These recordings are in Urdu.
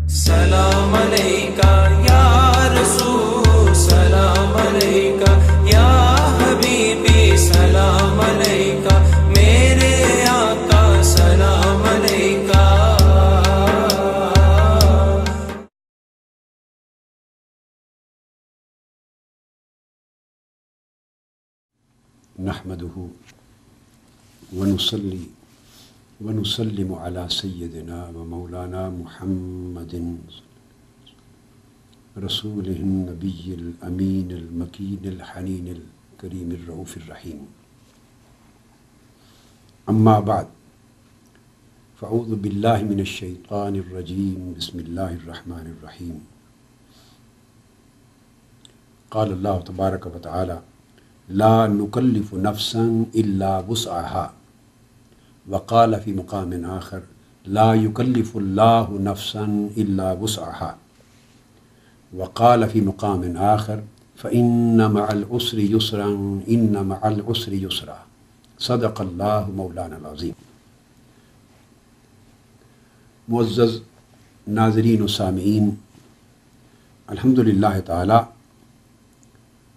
سلام علیکہ یا رسول، سلام علیکہ یا حبیبی، سلام علیکہ میرے آقا، سلام علیکہ۔ نحمده ونصلي ونسلم على سيدنا ومولانا محمد رسوله النبي الأمين المكين الحنين الكريم الرؤوف الرحيم. أما بعد، فأعوذ بالله من الشيطان الرجيم، بسم الله الرحمن الرحيم. قال الله تبارك وتعالى: لا نكلف نفسا إلا وسعها. وقال في مقام آخر: لا يكلف الله نفسا إلا وسعها. وقال في مقام آخر: فإن مع العسر يسرا إن مع العسر يسرا. صدق الله مولانا العظيم. معزز ناظرین و سامعین، الحمدللہ تعالی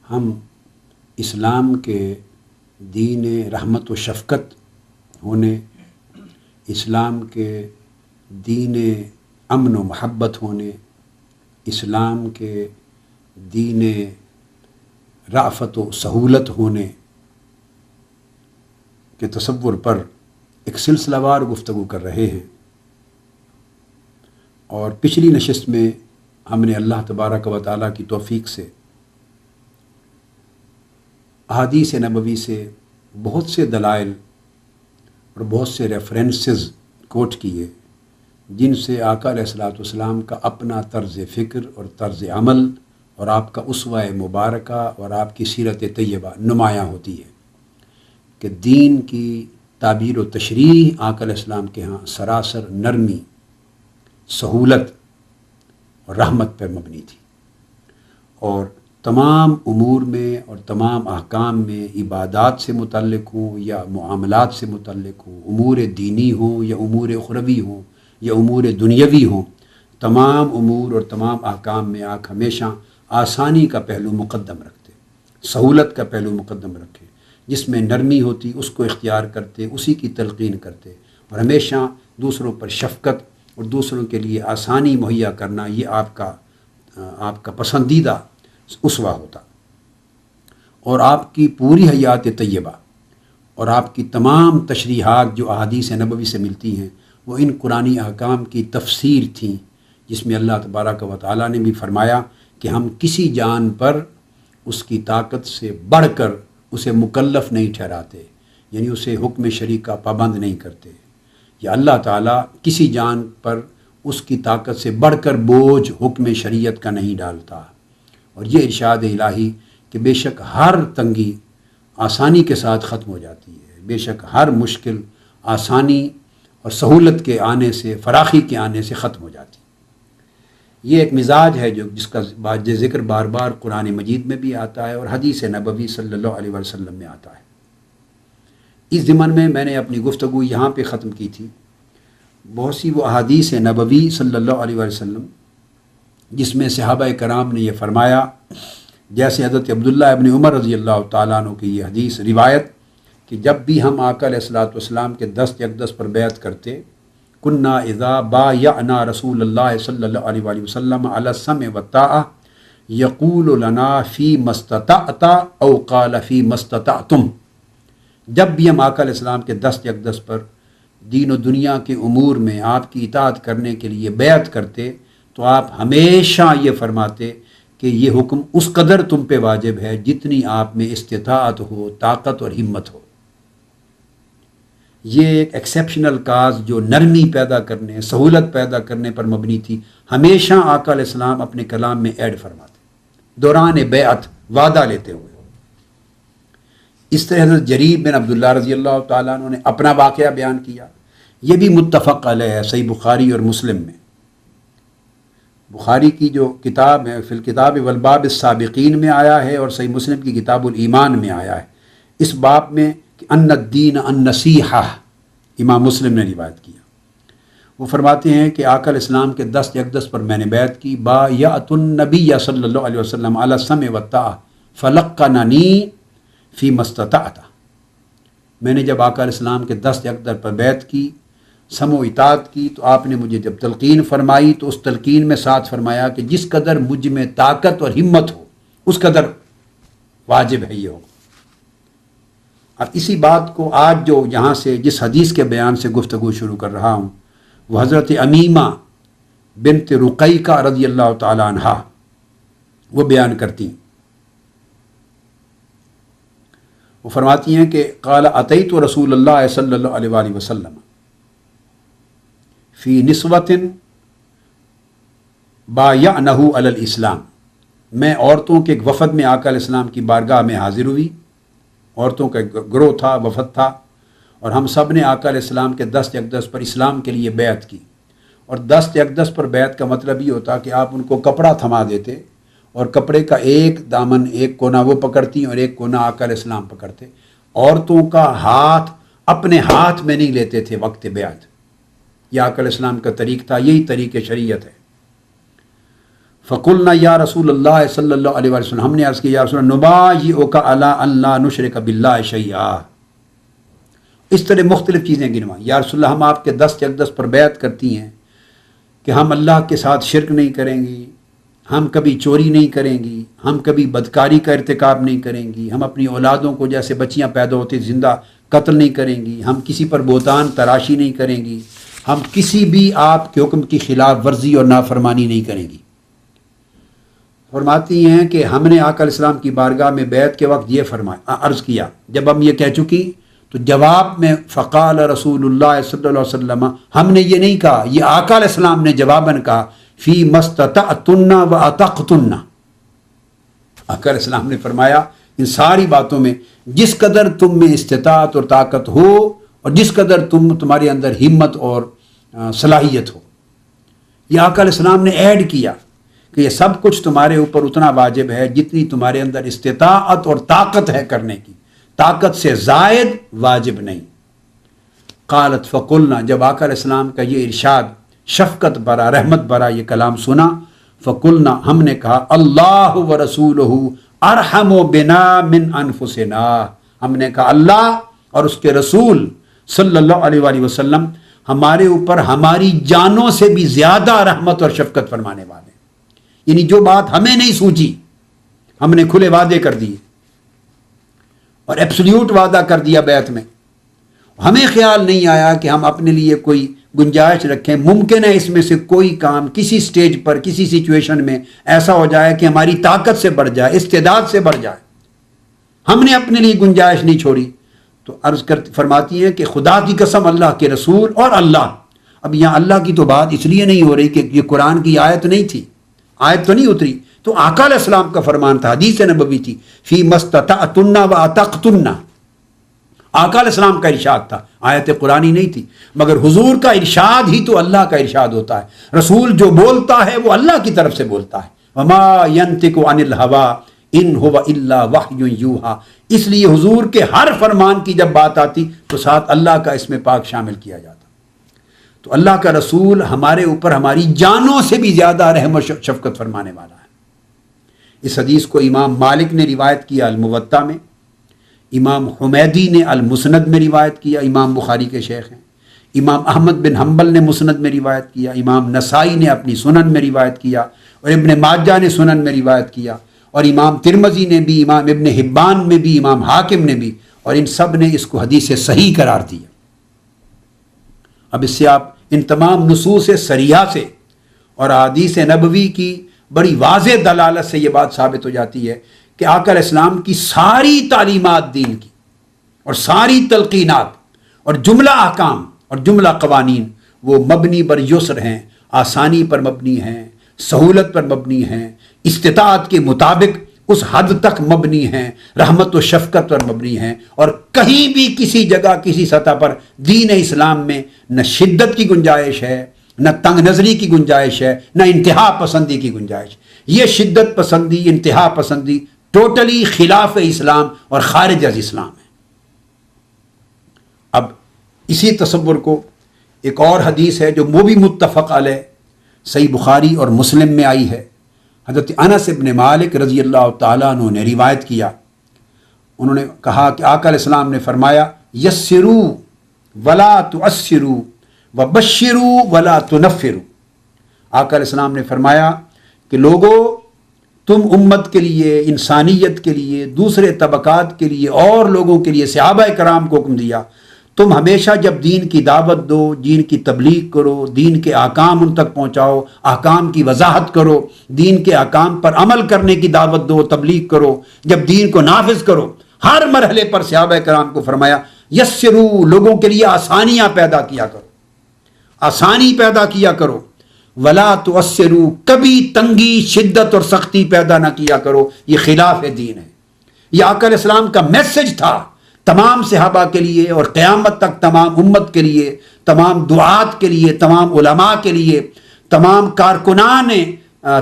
ہم اسلام کے دین رحمت و شفقت ہونے، اسلام کے دین امن و محبت ہونے، اسلام کے دین رأفت و سہولت ہونے کے تصور پر ایک سلسلہ وار گفتگو کر رہے ہیں، اور پچھلی نشست میں ہم نے اللہ تبارک و تعالیٰ کی توفیق سے احادیث نبوی سے بہت سے دلائل اور بہت سے ریفرنسز کوٹ کیے، جن سے آقا علیہ الصلوۃ والسلام کا اپنا طرز فکر اور طرز عمل اور آپ کا اسوہ مبارکہ اور آپ کی سیرت طیبہ نمایاں ہوتی ہے کہ دین کی تعبیر و تشریح آقا علیہ السلام کے ہاں سراسر نرمی، سہولت اور رحمت پر مبنی تھی، اور تمام امور میں اور تمام احکام میں، عبادات سے متعلق ہوں یا معاملات سے متعلق ہوں، امور دینی ہوں یا امور اخروی ہوں یا امور دنیاوی ہوں، تمام امور اور تمام احکام میں آپ ہمیشہ آسانی کا پہلو مقدم رکھتے، سہولت کا پہلو مقدم رکھے، جس میں نرمی ہوتی اس کو اختیار کرتے، اسی کی تلقین کرتے، اور ہمیشہ دوسروں پر شفقت اور دوسروں کے لیے آسانی مہیا کرنا، یہ آپ کا پسندیدہ اسوہ ہوتا۔ اور آپ کی پوری حیات طیبہ اور آپ کی تمام تشریحات جو احادیث نبوی سے ملتی ہیں، وہ ان قرآنی احکام کی تفسیر تھیں، جس میں اللہ تبارک و تعالیٰ نے بھی فرمایا کہ ہم کسی جان پر اس کی طاقت سے بڑھ کر اسے مکلف نہیں ٹھہراتے، یعنی اسے حکم شرع کا پابند نہیں کرتے، یا اللہ تعالیٰ کسی جان پر اس کی طاقت سے بڑھ کر بوجھ حکم شریعت کا نہیں ڈالتا۔ اور یہ ارشاد الہی کہ بے شک ہر تنگی آسانی کے ساتھ ختم ہو جاتی ہے، بے شک ہر مشکل آسانی اور سہولت کے آنے سے، فراخی کے آنے سے ختم ہو جاتی ہے۔ یہ ایک مزاج ہے جس کا ذکر بار بار قرآن مجید میں بھی آتا ہے اور حدیث نبوی صلی اللہ علیہ وسلم میں آتا ہے۔ اس ضمن میں نے اپنی گفتگو یہاں پہ ختم کی تھی۔ بہت سی وہ احادیث نبوی صلی اللہ علیہ وسلم جس میں صحابہ کرام نے یہ فرمایا، جیسے حضرت عبداللہ ابن عمر رضی اللہ تعالیٰ عنہ کی یہ حدیث روایت کہ جب بھی ہم آقا علیہ الصلوۃ والسلام کے دست یکدست پر بیعت کرتے، کنا اذا بایعنا رسول اللہ صلی اللہ علیہ وآلہ وسلم علی السمع والطاعہ یقول لنا فی ما استطعت او قال فی ما استطعتم۔ جب بھی ہم آقا علیہ السلام کے دست یکدست پر دین و دنیا کے امور میں آپ کی اطاعت کرنے کے لیے بیعت کرتے، تو آپ ہمیشہ یہ فرماتے کہ یہ حکم اس قدر تم پہ واجب ہے جتنی آپ میں استطاعت ہو، طاقت اور ہمت ہو۔ یہ ایک ایکسیپشنل کاز جو نرمی پیدا کرنے، سہولت پیدا کرنے پر مبنی تھی، ہمیشہ آقا علیہ السلام اپنے کلام میں ایڈ فرماتے دوران بیعت، وعدہ لیتے ہوئے۔ اس طرح حضرت جریر بن عبداللہ رضی اللہ تعالیٰ عنہ نے اپنا واقعہ بیان کیا، یہ بھی متفق علیہ ہے، صحیح بخاری اور مسلم میں۔ بخاری کی جو کتاب ہے فی الکتاب والباب السابقین میں آیا ہے، اور صحیح مسلم کی کتاب الایمان میں آیا ہے، اس باب میں کہ ان الدین النصیحہ، امام مسلم نے روایت کیا۔ وہ فرماتے ہیں کہ آقا علیہ السلام کے دست اقدس پر میں نے بیعت کی، بایعت النبی صلی اللہ علیہ وسلم علی السمع والطاعہ فلقننی فیما استطعت۔ میں نے جب آقا علیہ السلام کے دست اقدس پر بیعت کی، سمع و اطاعت کی، تو آپ نے مجھے جب تلقین فرمائی تو اس تلقین میں ساتھ فرمایا کہ جس قدر مجھ میں طاقت اور ہمت ہو اس قدر واجب ہے یہ ہو۔ اب اسی بات کو آج جو یہاں سے جس حدیث کے بیان سے گفتگو شروع کر رہا ہوں وہ حضرت امیمہ بنت رقیقہ رضی اللہ تعالی عنہا وہ بیان کرتی ہیں۔ وہ فرماتی ہیں کہ قال اتیت رسول اللہ صلی اللہ علیہ وآلہ وسلم فی نسوۃ بایعنہ علی الاسلام۔ میں عورتوں کے ایک وفد میں آقا علیہ السلام کی بارگاہ میں حاضر ہوئی، عورتوں کا ایک گروہ تھا، وفد تھا، اور ہم سب نے آقا علیہ السلام کے دست اقدس پر اسلام کے لیے بیعت کی۔ اور دست اقدس پر بیعت کا مطلب یہ ہوتا کہ آپ ان کو کپڑا تھما دیتے اور کپڑے کا ایک دامن ایک کونا وہ پکڑتی اور ایک کونا آقا علیہ السلام پکڑتے۔ عورتوں کا ہاتھ اپنے ہاتھ میں نہیں لیتے تھے وقت بیعت، یہ آقا علیہ السلام کا طریق تھا، یہی طریق شریعت ہے۔ فقلنا یا رسول اللہ صلی اللہ علیہ وسلم، ہم نے عرض کیا یا رسول اللہ نبایعک علی ان لا نشرک باللہ شیئا۔ اس طرح مختلف چیزیں گنوائیں، یا رسول اللہ ہم آپ کے دست اقدس پر بیعت کرتی ہیں کہ ہم اللہ کے ساتھ شرک نہیں کریں گی، ہم کبھی چوری نہیں کریں گی، ہم کبھی بدکاری کا ارتکاب نہیں کریں گی، ہم اپنی اولادوں کو جیسے بچیاں پیدا ہوتی زندہ قتل نہیں کریں گی، ہم کسی پر بہتان تراشی نہیں کریں گی، ہم کسی بھی آپ کے حکم کی خلاف ورزی اور نافرمانی نہیں کریں گی۔ فرماتی ہیں کہ ہم نے آقا علیہ السلام کی بارگاہ میں بیعت کے وقت یہ فرمایا، عرض کیا، جب ہم یہ کہہ چکی تو جواب میں فقال رسول اللہ صلی اللہ علیہ وسلم، ہم نے یہ نہیں کہا، یہ آقا علیہ السلام نے جواباً کہا فی مستطعتن و اطقتن۔ آقا علیہ السلام نے فرمایا ان ساری باتوں میں جس قدر تم میں استطاعت اور طاقت ہو اور جس قدر تمہارے اندر ہمت اور صلاحیت ہو، یہ آقا علیہ السلام نے ایڈ کیا کہ یہ سب کچھ تمہارے اوپر اتنا واجب ہے جتنی تمہارے اندر استطاعت اور طاقت ہے کرنے کی، طاقت سے زائد واجب نہیں۔ قالت فقلنا، جب آقا علیہ السلام کا یہ ارشاد شفقت برا رحمت برا یہ کلام سنا، فقلنا ہم نے کہا اللہ و رسولہ ارحم بنا من انفسنا، ہم نے کہا اللہ اور اس کے رسول صلی اللہ علیہ وآلہ وسلم ہمارے اوپر ہماری جانوں سے بھی زیادہ رحمت اور شفقت فرمانے والے، یعنی جو بات ہمیں نہیں سوچی ہم نے کھلے وعدے کر دیے اور ایبسلیوٹ وعدہ کر دیا بیعت میں، ہمیں خیال نہیں آیا کہ ہم اپنے لیے کوئی گنجائش رکھیں، ممکن ہے اس میں سے کوئی کام کسی سٹیج پر کسی سچویشن میں ایسا ہو جائے کہ ہماری طاقت سے بڑھ جائے، استعداد سے بڑھ جائے، ہم نے اپنے لیے گنجائش نہیں چھوڑی۔ تو عرض فرماتی ہے کہ خدا کی قسم اللہ کے رسول اور اللہ، اب یہاں اللہ کی تو بات اس لیے نہیں ہو رہی کہ یہ قرآن کی آیت نہیں تھی، آیت تو نہیں اتری، تو آقا علیہ السلام کا فرمان تھا، حدیث نبوی تھی، فی مستطعتن و اطقتن، آقا علیہ السلام کا ارشاد تھا، آیت قرآنی نہیں تھی، مگر حضور کا ارشاد ہی تو اللہ کا ارشاد ہوتا ہے، رسول جو بولتا ہے وہ اللہ کی طرف سے بولتا ہے، وما ینطق عن الهوى ان هو الا وحی یوحی، اس لیے حضور کے ہر فرمان کی جب بات آتی تو ساتھ اللہ کا اس میں پاک شامل کیا جاتا۔ تو اللہ کا رسول ہمارے اوپر ہماری جانوں سے بھی زیادہ رحم و شفقت فرمانے والا ہے۔ اس حدیث کو امام مالک نے روایت کیا الموطا میں، امام حمیدی نے المسند میں روایت کیا، امام بخاری کے شیخ ہیں، امام احمد بن حنبل نے مسند میں روایت کیا، امام نسائی نے اپنی سنن میں روایت کیا، اور ابن ماجہ نے سنن میں روایت کیا، اور امام ترمذی نے بھی، امام ابن حبان میں بھی، امام حاکم نے بھی، اور ان سب نے اس کو حدیث صحیح قرار دیا۔ اب اس سے آپ ان تمام نصوص صریحہ سے اور احادیث نبوی کی بڑی واضح دلالت سے یہ بات ثابت ہو جاتی ہے کہ آقا علیہ السلام کی ساری تعلیمات دین کی اور ساری تلقینات اور جملہ احکام اور جملہ قوانین وہ مبنی بر یسر ہیں، آسانی پر مبنی ہیں، سہولت پر مبنی ہیں، استطاعت کے مطابق اس حد تک مبنی ہیں، رحمت و شفقت پر مبنی ہیں، اور کہیں بھی کسی جگہ کسی سطح پر دین اسلام میں نہ شدت کی گنجائش ہے، نہ تنگ نظری کی گنجائش ہے، نہ انتہا پسندی کی گنجائش۔ یہ شدت پسندی، انتہا پسندی ٹوٹلی خلاف اسلام اور خارج از اسلام ہے۔ اب اسی تصور کو ایک اور حدیث ہے جو وہ بھی متفق علیہ صحیح بخاری اور مسلم میں آئی ہے. حضرت انس بن مالک رضی اللہ تعالیٰ عنہ نے روایت کیا. انہوں نے کہا کہ آقا علیہ السلام نے فرمایا یسروا ولا تعسروا وبشروا ولا تنفروا. آقا علیہ السلام نے فرمایا کہ لوگو تم امت کے لیے، انسانیت کے لیے، دوسرے طبقات کے لیے اور لوگوں کے لیے، صحابہ کرام کو حکم دیا تم ہمیشہ جب دین کی دعوت دو، دین کی تبلیغ کرو، دین کے احکام ان تک پہنچاؤ، احکام کی وضاحت کرو، دین کے احکام پر عمل کرنے کی دعوت دو، تبلیغ کرو، جب دین کو نافذ کرو. ہر مرحلے پر صحابہ کرام کو فرمایا یسروا، لوگوں کے لیے آسانیاں پیدا کیا کرو، آسانی پیدا کیا کرو. ولا تعسروا، کبھی تنگی، شدت اور سختی پیدا نہ کیا کرو، یہ خلاف دین ہے. یہ آقا علیہ السلام کا میسج تھا تمام صحابہ کے لیے اور قیامت تک تمام امت کے لیے، تمام دعات کے لیے، تمام علماء کے لیے، تمام کارکنان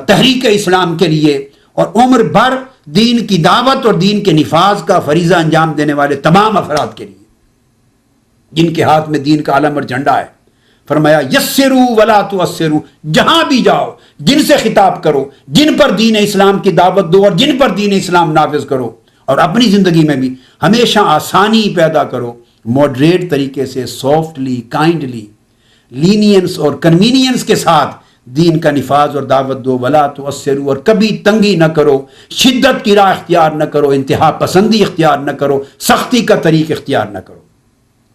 تحریک اسلام کے لیے، اور عمر بھر دین کی دعوت اور دین کے نفاذ کا فریضہ انجام دینے والے تمام افراد کے لیے جن کے ہاتھ میں دین کا علم اور جھنڈا ہے. فرمایا یسروا ولا تعسروا، جہاں بھی جاؤ جن سے خطاب کرو، جن پر دین اسلام کی دعوت دو اور جن پر دین اسلام نافذ کرو، اور اپنی زندگی میں بھی ہمیشہ آسانی پیدا کرو، ماڈریٹ طریقے سے، سافٹلی، کائنڈلی، لینینس اور کنوینینس کے ساتھ دین کا نفاذ اور دعوت دو. ولا تعسروا، اور کبھی تنگی نہ کرو، شدت کی راہ اختیار نہ کرو، انتہا پسندی اختیار نہ کرو، سختی کا طریق اختیار نہ کرو.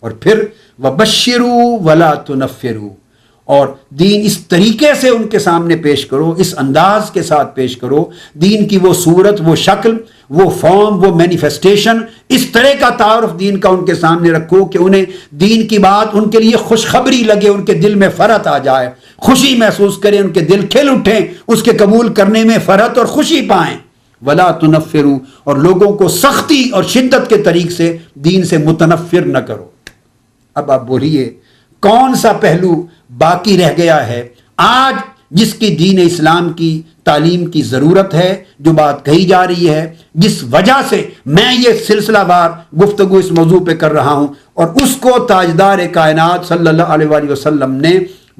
اور پھر وبشروا ولا تنفروا، اور دین اس طریقے سے ان کے سامنے پیش کرو، اس انداز کے ساتھ پیش کرو، دین کی وہ صورت، وہ شکل، وہ فارم، وہ مینیفیسٹیشن، اس طرح کا تعارف دین کا ان کے سامنے رکھو کہ انہیں دین کی بات ان کے لیے خوشخبری لگے، ان کے دل میں فرحت آ جائے، خوشی محسوس کریں، ان کے دل کھل اٹھیں، اس کے قبول کرنے میں فرحت اور خوشی پائیں. ولا تنفروا، اور لوگوں کو سختی اور شدت کے طریق سے دین سے متنفر نہ کرو. اب آپ بولیے کون سا پہلو باقی رہ گیا ہے آج جس کی دین اسلام کی تعلیم کی ضرورت ہے، جو بات کہی جا رہی ہے، جس وجہ سے میں یہ سلسلہ وار گفتگو اس موضوع پہ کر رہا ہوں، اور اس کو تاجدار کائنات صلی اللہ علیہ وآلہ وسلم نے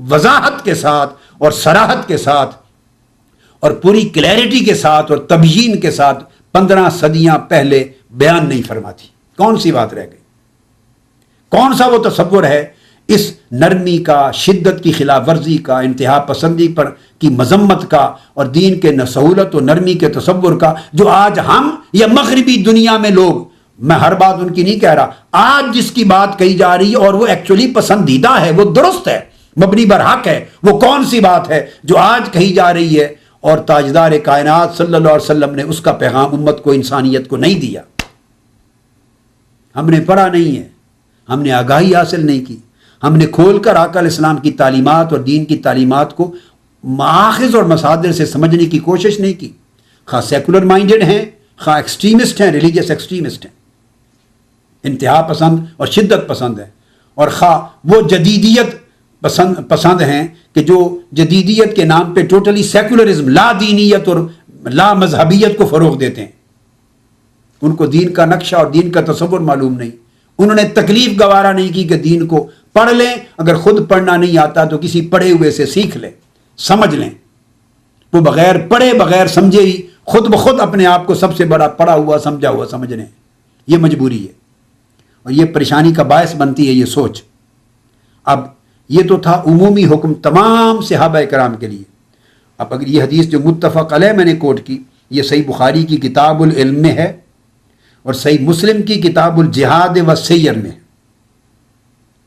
وضاحت کے ساتھ اور صراحت کے ساتھ اور پوری کلیئرٹی کے ساتھ اور تبیین کے ساتھ 15 صدیاں پہلے بیان نہیں فرماتی. کون سی بات رہ گئی؟ کون سا وہ تصور ہے اس نرمی کا، شدت کی خلاف ورزی کا، انتہا پسندی پر کی مذمت کا، اور دین کے سہولت و نرمی کے تصور کا، جو آج ہم یا مغربی دنیا میں لوگ، میں ہر بات ان کی نہیں کہہ رہا، آج جس کی بات کہی جا رہی ہے اور وہ ایکچولی پسندیدہ ہے، وہ درست ہے، مبنی بر حق ہے، وہ کون سی بات ہے جو آج کہی جا رہی ہے اور تاجدار کائنات صلی اللہ علیہ وسلم نے اس کا پیغام امت کو، انسانیت کو نہیں دیا؟ ہم نے پڑھا نہیں ہے، ہم نے آگاہی حاصل نہیں کی، ہم نے کھول کر آقا علیہ السلام کی تعلیمات اور دین کی تعلیمات کو مآخذ اور مصادر سے سمجھنے کی کوشش نہیں کی. خواہ سیکولر مائنڈڈ ہیں، خواہ ایکسٹریمسٹ ہیں، ریلیجیس ایکسٹریمسٹ ہیں، انتہا پسند اور شدت پسند ہیں، اور خواہ وہ جدیدیت پسند ہیں کہ جو جدیدیت کے نام پہ ٹوٹلی سیکولرزم، لا دینیت اور لا مذہبیت کو فروغ دیتے ہیں. ان کو دین کا نقشہ اور دین کا تصور معلوم نہیں، انہوں نے تکلیف گوارا نہیں کی کہ دین کو پڑھ لیں، اگر خود پڑھنا نہیں آتا تو کسی پڑھے ہوئے سے سیکھ لیں، سمجھ لیں. وہ بغیر پڑھے، بغیر سمجھے ہی خود بخود اپنے آپ کو سب سے بڑا پڑھا ہوا، سمجھا ہوا سمجھ لیں. یہ مجبوری ہے اور یہ پریشانی کا باعث بنتی ہے یہ سوچ. اب یہ تو تھا عمومی حکم تمام صحابہ کرام کے لیے. اب اگر یہ حدیث جو متفق علیہ میں نے کوٹ کی، یہ صحیح بخاری کی کتاب العلم میں ہے اور صحیح مسلم کی کتاب الجہاد و سیر میں.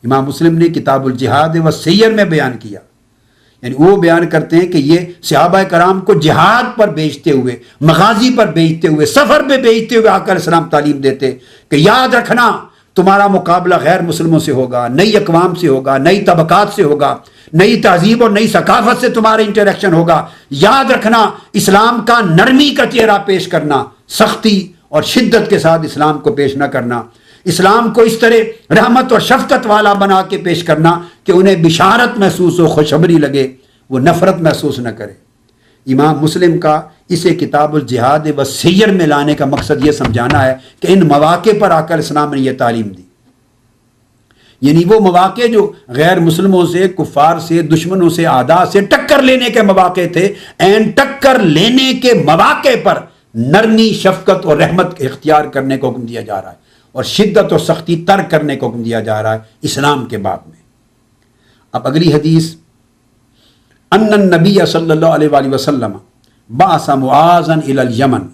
امام مسلم نے کتاب الجہاد و سیر میں بیان کیا، یعنی وہ بیان کرتے ہیں کہ یہ صحابہ کرام کو جہاد پر بھیجتے ہوئے، مغازی پر بھیجتے ہوئے، سفر پہ بھیجتے ہوئے آقا علیہ السلام تعلیم دیتے کہ یاد رکھنا تمہارا مقابلہ غیر مسلموں سے ہوگا، نئی اقوام سے ہوگا، نئی طبقات سے ہوگا، نئی تہذیب اور نئی ثقافت سے تمہارا انٹریکشن ہوگا. یاد رکھنا اسلام کا نرمی کا چہرہ پیش کرنا، سختی اور شدت کے ساتھ اسلام کو پیش نہ کرنا. اسلام کو اس طرح رحمت اور شفقت والا بنا کے پیش کرنا کہ انہیں بشارت محسوس ہو، خوشخبری لگے، وہ نفرت محسوس نہ کرے. امام مسلم کا اسے کتاب الجہاد و سیر میں لانے کا مقصد یہ سمجھانا ہے کہ ان مواقع پر آقا علیہ السلام نے یہ تعلیم دی. یعنی وہ مواقع جو غیر مسلموں سے، کفار سے، دشمنوں سے، اعداء سے ٹکر لینے کے مواقع تھے، این ٹکر لینے کے مواقع پر نرمی، شفقت اور رحمت اختیار کرنے کو حکم دیا جا رہا ہے، اور شدت اور سختی ترک کرنے کو حکم دیا جا رہا ہے اسلام کے باب میں۔ اب اگلی حدیث، ان النبی صلی اللہ علیہ وآلہ وسلم بعث معاذا الی الیمن،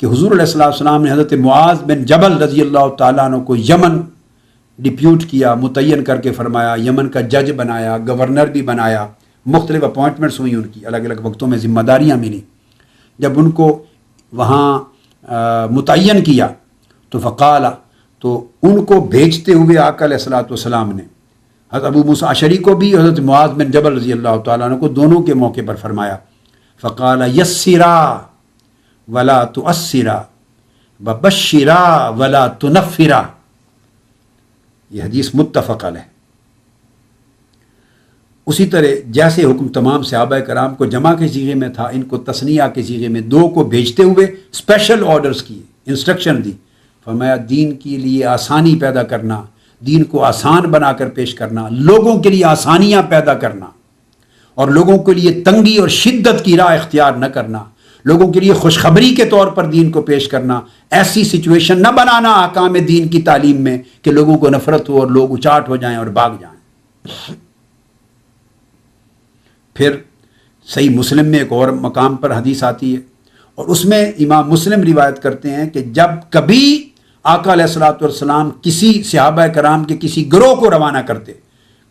کہ حضور علیہ السلام نے حضرت معاذ بن جبل رضی اللہ تعالیٰ عنہ کو یمن ڈپیوٹ کیا، متعین کر کے فرمایا، یمن کا جج بنایا، گورنر بھی بنایا، مختلف اپوائنٹمنٹس ہوئی ان کی، الگ الگ وقتوں میں ذمہ داریاں ملی۔ جب ان کو وہاں متعین کیا تو فقال، تو ان کو بھیجتے ہوئے آقا علیہ الصلوۃ والسلام نے حضرت ابو موسیٰ اشعری کو بھی، حضرت معاذ بن جبل رضی اللہ تعالیٰ عنہ کو، دونوں کے موقع پر فرمایا، فقال یسرا ولا تؤثرا وبشرا ولا تنفرا۔ یہ حدیث متفق علیہ۔ اسی طرح جیسے حکم تمام صحابہ کرام کو جمع کے صیغے میں تھا، ان کو تثنیہ کے صیغے میں دو کو بھیجتے ہوئے اسپیشل آرڈرز کیے، انسٹرکشن دی، فرمایا دین کے لیے آسانی پیدا کرنا، دین کو آسان بنا کر پیش کرنا، لوگوں کے لیے آسانیاں پیدا کرنا، اور لوگوں کے لیے تنگی اور شدت کی راہ اختیار نہ کرنا، لوگوں کے لیے خوشخبری کے طور پر دین کو پیش کرنا، ایسی سچویشن نہ بنانا احکام دین کی تعلیم میں کہ لوگوں کو نفرت ہو اور لوگ اچاٹ ہو جائیں اور بھاگ جائیں۔ پھر صحیح مسلم میں ایک اور مقام پر حدیث آتی ہے، اور اس میں امام مسلم روایت کرتے ہیں کہ جب کبھی آقا علیہ الصلوۃ والسلام کسی صحابہ کرام کے کسی گروہ کو روانہ کرتے،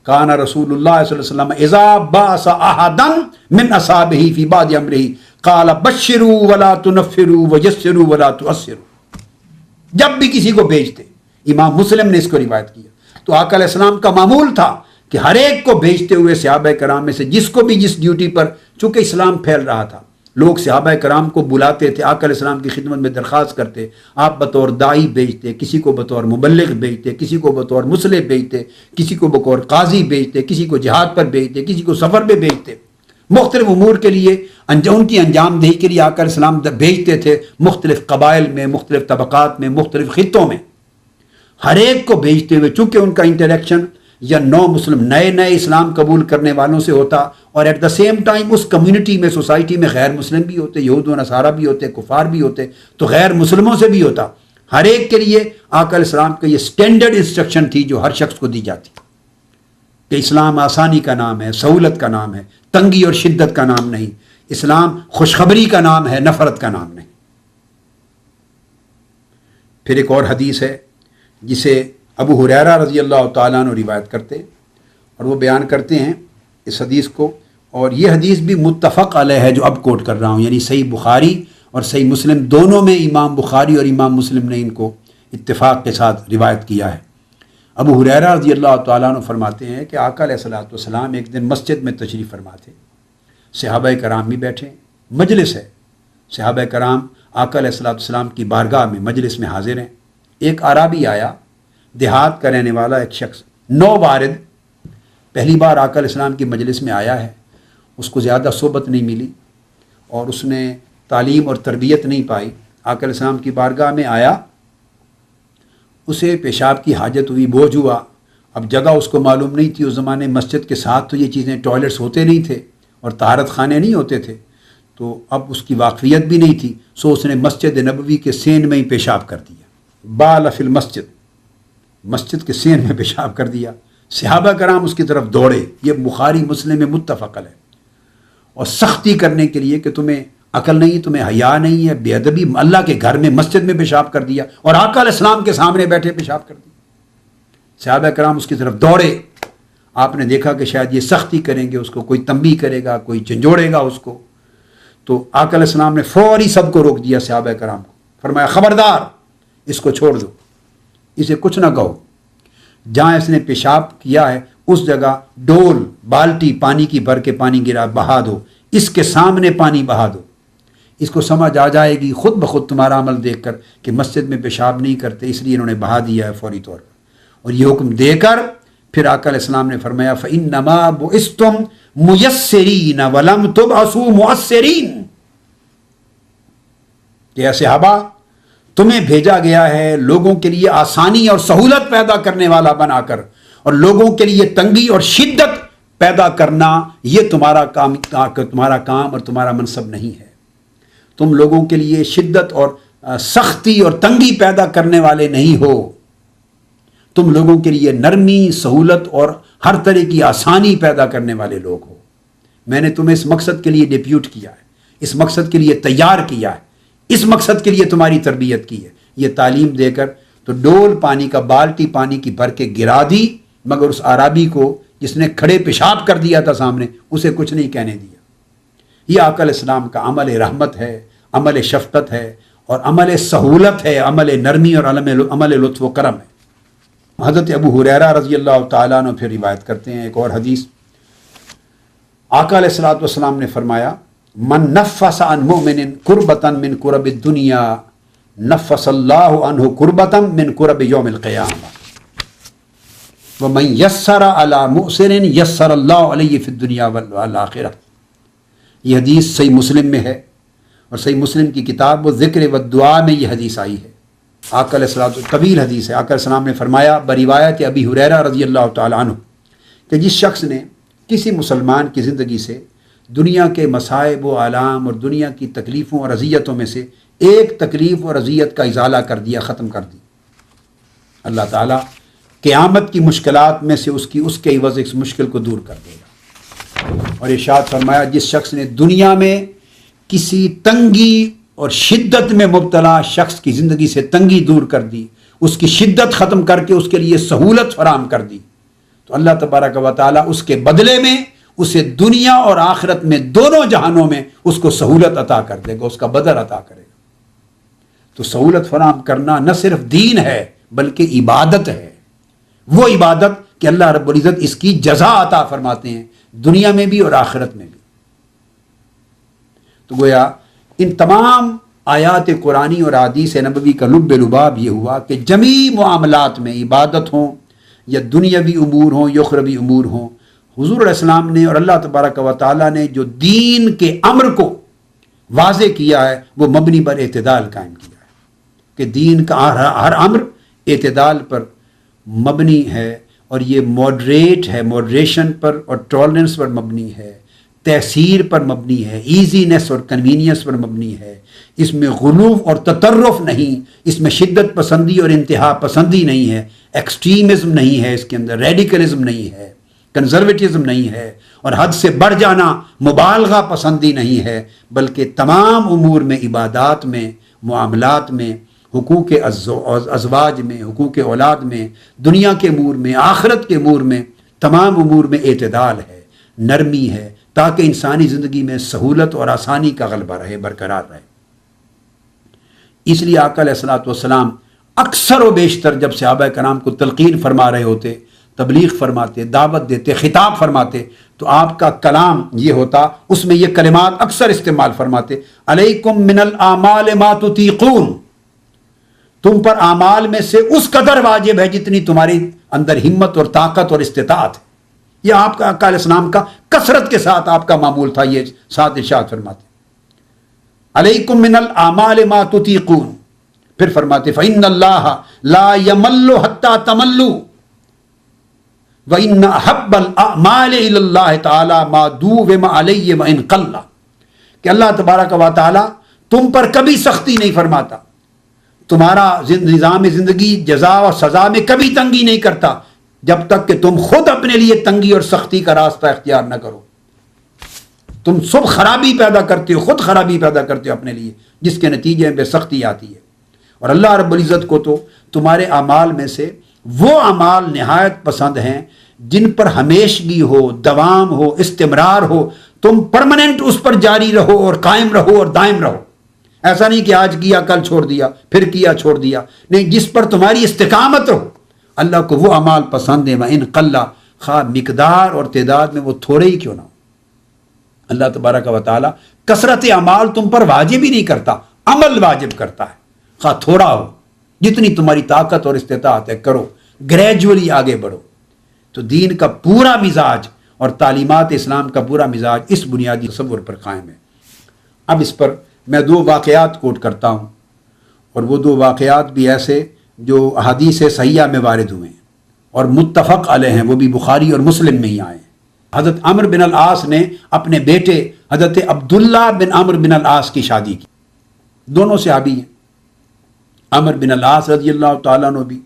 کان رسول اللہ صلی اللہ علیہ وسلم اذا بعث احدا من اصحابہ فی بعض امرہ قال بشروا ولا تنفروا ویسروا ولا تعسروا۔ جب بھی کسی کو بھیجتے، امام مسلم نے اس کو روایت کیا، تو آقا علیہ السلام کا معمول تھا کہ ہر ایک کو بھیجتے ہوئے صحابہ کرام میں سے جس کو بھی جس ڈیوٹی پر، چونکہ اسلام پھیل رہا تھا، لوگ صحابہ کرام کو بلاتے تھے، آقا علیہ السلام کی خدمت میں درخواست کرتے، آپ بطور داعی بھیجتے، کسی کو بطور مبلغ بھیجتے، کسی کو بطور مصلح بھیجتے، کسی کو بطور قاضی بھیجتے، کسی کو جہاد پر بھیجتے، کسی کو سفر پہ بھیجتے، مختلف امور کے لیے ان کی انجام دہی کے لیے آقا علیہ السلام بھیجتے تھے، مختلف قبائل میں، مختلف طبقات میں، مختلف خطوں میں، ہر ایک کو بھیجتے ہوئے، چونکہ ان کا انٹریکشن یا نو مسلم نئے نئے اسلام قبول کرنے والوں سے ہوتا، اور ایٹ دا سیم ٹائم اس کمیونٹی میں، سوسائٹی میں غیر مسلم بھی ہوتے، یہود و نصارہ بھی ہوتے، کفار بھی ہوتے، تو غیر مسلموں سے بھی ہوتا، ہر ایک کے لیے آقا علیہ السلام کا یہ سٹینڈرڈ انسٹرکشن تھی جو ہر شخص کو دی جاتی کہ اسلام آسانی کا نام ہے، سہولت کا نام ہے، تنگی اور شدت کا نام نہیں، اسلام خوشخبری کا نام ہے، نفرت کا نام نہیں۔ پھر ایک اور حدیث ہے جسے ابو ہریرہ رضی اللہ تعالیٰ عنہ روایت کرتے، اور وہ بیان کرتے ہیں اس حدیث کو، اور یہ حدیث بھی متفق علیہ ہے جو اب کوٹ کر رہا ہوں، یعنی صحیح بخاری اور صحیح مسلم دونوں میں امام بخاری اور امام مسلم نے ان کو اتفاق کے ساتھ روایت کیا ہے۔ ابو ہریرہ رضی اللہ تعالیٰ عنہ فرماتے ہیں کہ آقا علیہ الصلوۃ والسلام ایک دن مسجد میں تشریف فرما تھے، صحابہ کرام بھی بیٹھے، مجلس ہے، صحابہ کرام آقا علیہ الصلوۃ والسلام کی بارگاہ میں مجلس میں حاضر ہیں۔ ایک عربی آیا، دیہات کا رہنے والا ایک شخص، نو وارد، پہلی بار آقا علیہ السلام کی مجلس میں آیا ہے، اس کو زیادہ صحبت نہیں ملی اور اس نے تعلیم اور تربیت نہیں پائی، آقا علیہ السلام کی بارگاہ میں آیا، اسے پیشاب کی حاجت ہوئی، بوجھ ہوا، اب جگہ اس کو معلوم نہیں تھی، اس زمانے مسجد کے ساتھ تو یہ چیزیں ٹوائلٹس ہوتے نہیں تھے اور طہارت خانے نہیں ہوتے تھے، تو اب اس کی واقفیت بھی نہیں تھی، سو اس نے مسجد نبوی کے سین میں ہی پیشاب کر دیا، بال فی المسجد، مسجد کے سین میں پیشاب کر دیا۔ صحابہ کرام اس کی طرف دوڑے، یہ بخاری مسلم میں متفق ہے، اور سختی کرنے کے لیے کہ تمہیں عقل نہیں، تمہیں حیا نہیں ہے، بے ادبی، اللہ کے گھر میں مسجد میں پیشاب کر دیا اور آقا علیہ السلام کے سامنے بیٹھے پیشاب کر دیا۔ صحابہ کرام اس کی طرف دوڑے، آپ نے دیکھا کہ شاید یہ سختی کریں گے، اس کو کوئی تنبیہ کرے گا، کوئی جھنجھوڑے گا اس کو، تو آقا علیہ السلام نے فوری سب کو روک دیا، صحابہ کرام کو، فرمایا خبردار اس کو چھوڑ دو، اسے کچھ نہ کہو، جہاں اس نے پیشاب کیا ہے اس جگہ ڈول بالٹی پانی کی بھر کے پانی گرا، بہا دو، اس کے سامنے پانی بہا دو، اس کو سمجھ آ جائے گی خود بخود تمہارا عمل دیکھ کر کہ مسجد میں پیشاب نہیں کرتے، اس لیے انہوں نے بہا دیا ہے فوری طور پر۔ اور یہ حکم دے کر پھر آقا علیہ السلام نے فرمایا فَإِنَّمَا بُعِثْتُمْ مُيَسِّرِينَ وَلَمْ تُبْعَثُوا مُعَسِّرِينَ، کہ اے صحابہ تمہیں بھیجا گیا ہے لوگوں کے لیے آسانی اور سہولت پیدا کرنے والا بنا کر، اور لوگوں کے لیے تنگی اور شدت پیدا کرنا یہ تمہارا کام اور تمہارا منصب نہیں ہے. تم لوگوں کے لیے شدت اور سختی اور تنگی پیدا کرنے والے نہیں ہو. تم لوگوں کے لیے نرمی، سہولت اور ہر طرح کی آسانی پیدا کرنے والے لوگ ہو. میں نے تمہیں اس مقصد کے لیے ڈیپیوٹ کیا ہے، اس مقصد کے لیے تیار کیا ہے، اس مقصد کے لیے تمہاری تربیت کی ہے. یہ تعلیم دے کر تو ڈول پانی کا، بالٹی پانی کی بھر کے گرا دی، مگر اس عربی کو جس نے کھڑے پیشاب کر دیا تھا سامنے، اسے کچھ نہیں کہنے دیا. یہ آقا علیہ السلام کا عمل رحمت ہے، عمل شفقت ہے، اور عمل سہولت ہے، عمل نرمی اور عمل لطف و کرم ہے. حضرت ابو ہریرہ رضی اللہ تعالیٰ عنہ پھر روایت کرتے ہیں ایک اور حدیث. آقا علیہ الصلوۃ والسلام نے فرمایا، من نفس عن مؤمن کربۃ من کرب الدنیا نفس اللہ عنہ کربۃ من کرب یوم القیامہ ومن یسر علی مؤسر یسر اللہ علیہ فی الدنیا والآخرہ. یہ حدیث صحیح مسلم میں ہے، اور صحیح مسلم کی کتاب و ذکر و دعا میں یہ حدیث آئی ہے. آقا علیہ الصلوۃ طویل حدیث ہے. آقا علیہ السلام نے فرمایا بروایت ابی ہریرہ رضی اللہ تعالی عنہ کہ جس شخص نے کسی مسلمان کی زندگی سے دنیا کے مصائب و آلام اور دنیا کی تکلیفوں اور اذیتوں میں سے ایک تکلیف اور اذیت کا ازالہ کر دیا، ختم کر دی، اللہ تعالیٰ قیامت کی مشکلات میں سے اس کے عوض اس مشکل کو دور کر دے گا. اور ارشاد فرمایا جس شخص نے دنیا میں کسی تنگی اور شدت میں مبتلا شخص کی زندگی سے تنگی دور کر دی، اس کی شدت ختم کر کے اس کے لیے سہولت فراہم کر دی، تو اللہ تبارک و تعالیٰ اس کے بدلے میں اسے دنیا اور آخرت میں دونوں جہانوں میں اس کو سہولت عطا کر دے گا، اس کا بدل عطا کرے گا. تو سہولت فراہم کرنا نہ صرف دین ہے بلکہ عبادت ہے. وہ عبادت کہ اللہ رب العزت اس کی جزا عطا فرماتے ہیں دنیا میں بھی اور آخرت میں بھی. تو گویا ان تمام آیات قرآنی اور احادیث نبوی کا لب لباب یہ ہوا کہ جمیع معاملات میں، عبادت ہوں یا دنیاوی امور ہوں یا اخروی امور ہوں، حضور علیہ السلام نے اور اللہ تبارک و تعالیٰ نے جو دین کے امر کو واضح کیا ہے وہ مبنی پر اعتدال قائم کیا ہے کہ دین کا ہر امر اعتدال پر مبنی ہے، اور یہ ماڈریٹ ہے، ماڈریشن پر اور ٹالرنس پر مبنی ہے، تیسیر پر مبنی ہے، ایزینس اور کنوینئنس پر مبنی ہے. اس میں غلو اور تطرف نہیں، اس میں شدت پسندی اور انتہا پسندی نہیں ہے، ایکسٹریمزم نہیں ہے، اس کے اندر ریڈیکلزم نہیں ہے، کنزرویٹزم نہیں ہے، اور حد سے بڑھ جانا مبالغہ پسندی نہیں ہے، بلکہ تمام امور میں، عبادات میں، معاملات میں، حقوق ازواج میں، حقوق اولاد میں، دنیا کے امور میں، آخرت کے امور میں، تمام امور میں اعتدال ہے، نرمی ہے، تاکہ انسانی زندگی میں سہولت اور آسانی کا غلبہ رہے، برقرار رہے. اس لیے آقا علیہ الصلوۃ والسلام اکثر و بیشتر جب صحابہ کرام کو تلقین فرما رہے ہوتے، تبلیغ فرماتے، دعوت دیتے، خطاب فرماتے، تو آپ کا کلام یہ ہوتا، اس میں یہ کلمات اکثر استعمال فرماتے، علیکم من الاعمال ما تطیقون، تم پر اعمال میں سے اس قدر واجب ہے جتنی تمہاری اندر ہمت اور طاقت اور استطاعت ہے. یہ آپ کا آقا علیہ السلام کا کثرت کے ساتھ آپ کا معمول تھا. یہ ساتھ ارشاد فرماتے علیکم من الاعمال ما تطیقون، پھر فرماتے فإن اللہ لا یمل حتی تملوا وإن أحب الأعمال إلى اللہ تعالی ما دوم علیہ وإن قل، کہ اللہ تبارک و تعالی تم پر کبھی سختی نہیں فرماتا، تمہارا نظام زندگی جزا اور سزا میں کبھی تنگی نہیں کرتا جب تک کہ تم خود اپنے لیے تنگی اور سختی کا راستہ اختیار نہ کرو. تم سب خرابی پیدا کرتے ہو، خود خرابی پیدا کرتے ہو اپنے لیے، جس کے نتیجے میں سختی آتی ہے. اور اللہ رب العزت کو تو تمہارے اعمال میں سے وہ اعمال نہایت پسند ہیں جن پر ہمیشگی ہو، دوام ہو، استمرار ہو، تم پرماننٹ اس پر جاری رہو اور قائم رہو اور دائم رہو. ایسا نہیں کہ آج کیا کل چھوڑ دیا، پھر کیا چھوڑ دیا، نہیں، جس پر تمہاری استقامت ہو. اللہ کو وہ اعمال پسند ہیں، وَإِن قَلَّ، خواہ مقدار اور تعداد میں وہ تھوڑے ہی کیوں نہ ہو. اللہ تبارک و تعالیٰ کثرت اعمال تم پر واجب ہی نہیں کرتا، عمل واجب کرتا ہے، خواہ تھوڑا ہو، جتنی تمہاری طاقت اور استطاعت ہے کرو، گریجولی آگے بڑھو. تو دین کا پورا مزاج اور تعلیمات اسلام کا پورا مزاج اس بنیادی تصور پر قائم ہے. اب اس پر میں 2 واقعات کوٹ کرتا ہوں، اور وہ 2 واقعات بھی ایسے جو احادیث صحیحہ میں وارد ہوئے ہیں، اور متفق علیہ ہیں، وہ بھی بخاری اور مسلم میں ہی آئے ہیں۔ حضرت عمرو بن العاص نے اپنے بیٹے حضرت عبداللہ بن عمرو بن العاص کی شادی کی، دونوں صحابی ہیں، عمرو بن العاص رضی اللہ تعالیٰ عنہ بھی،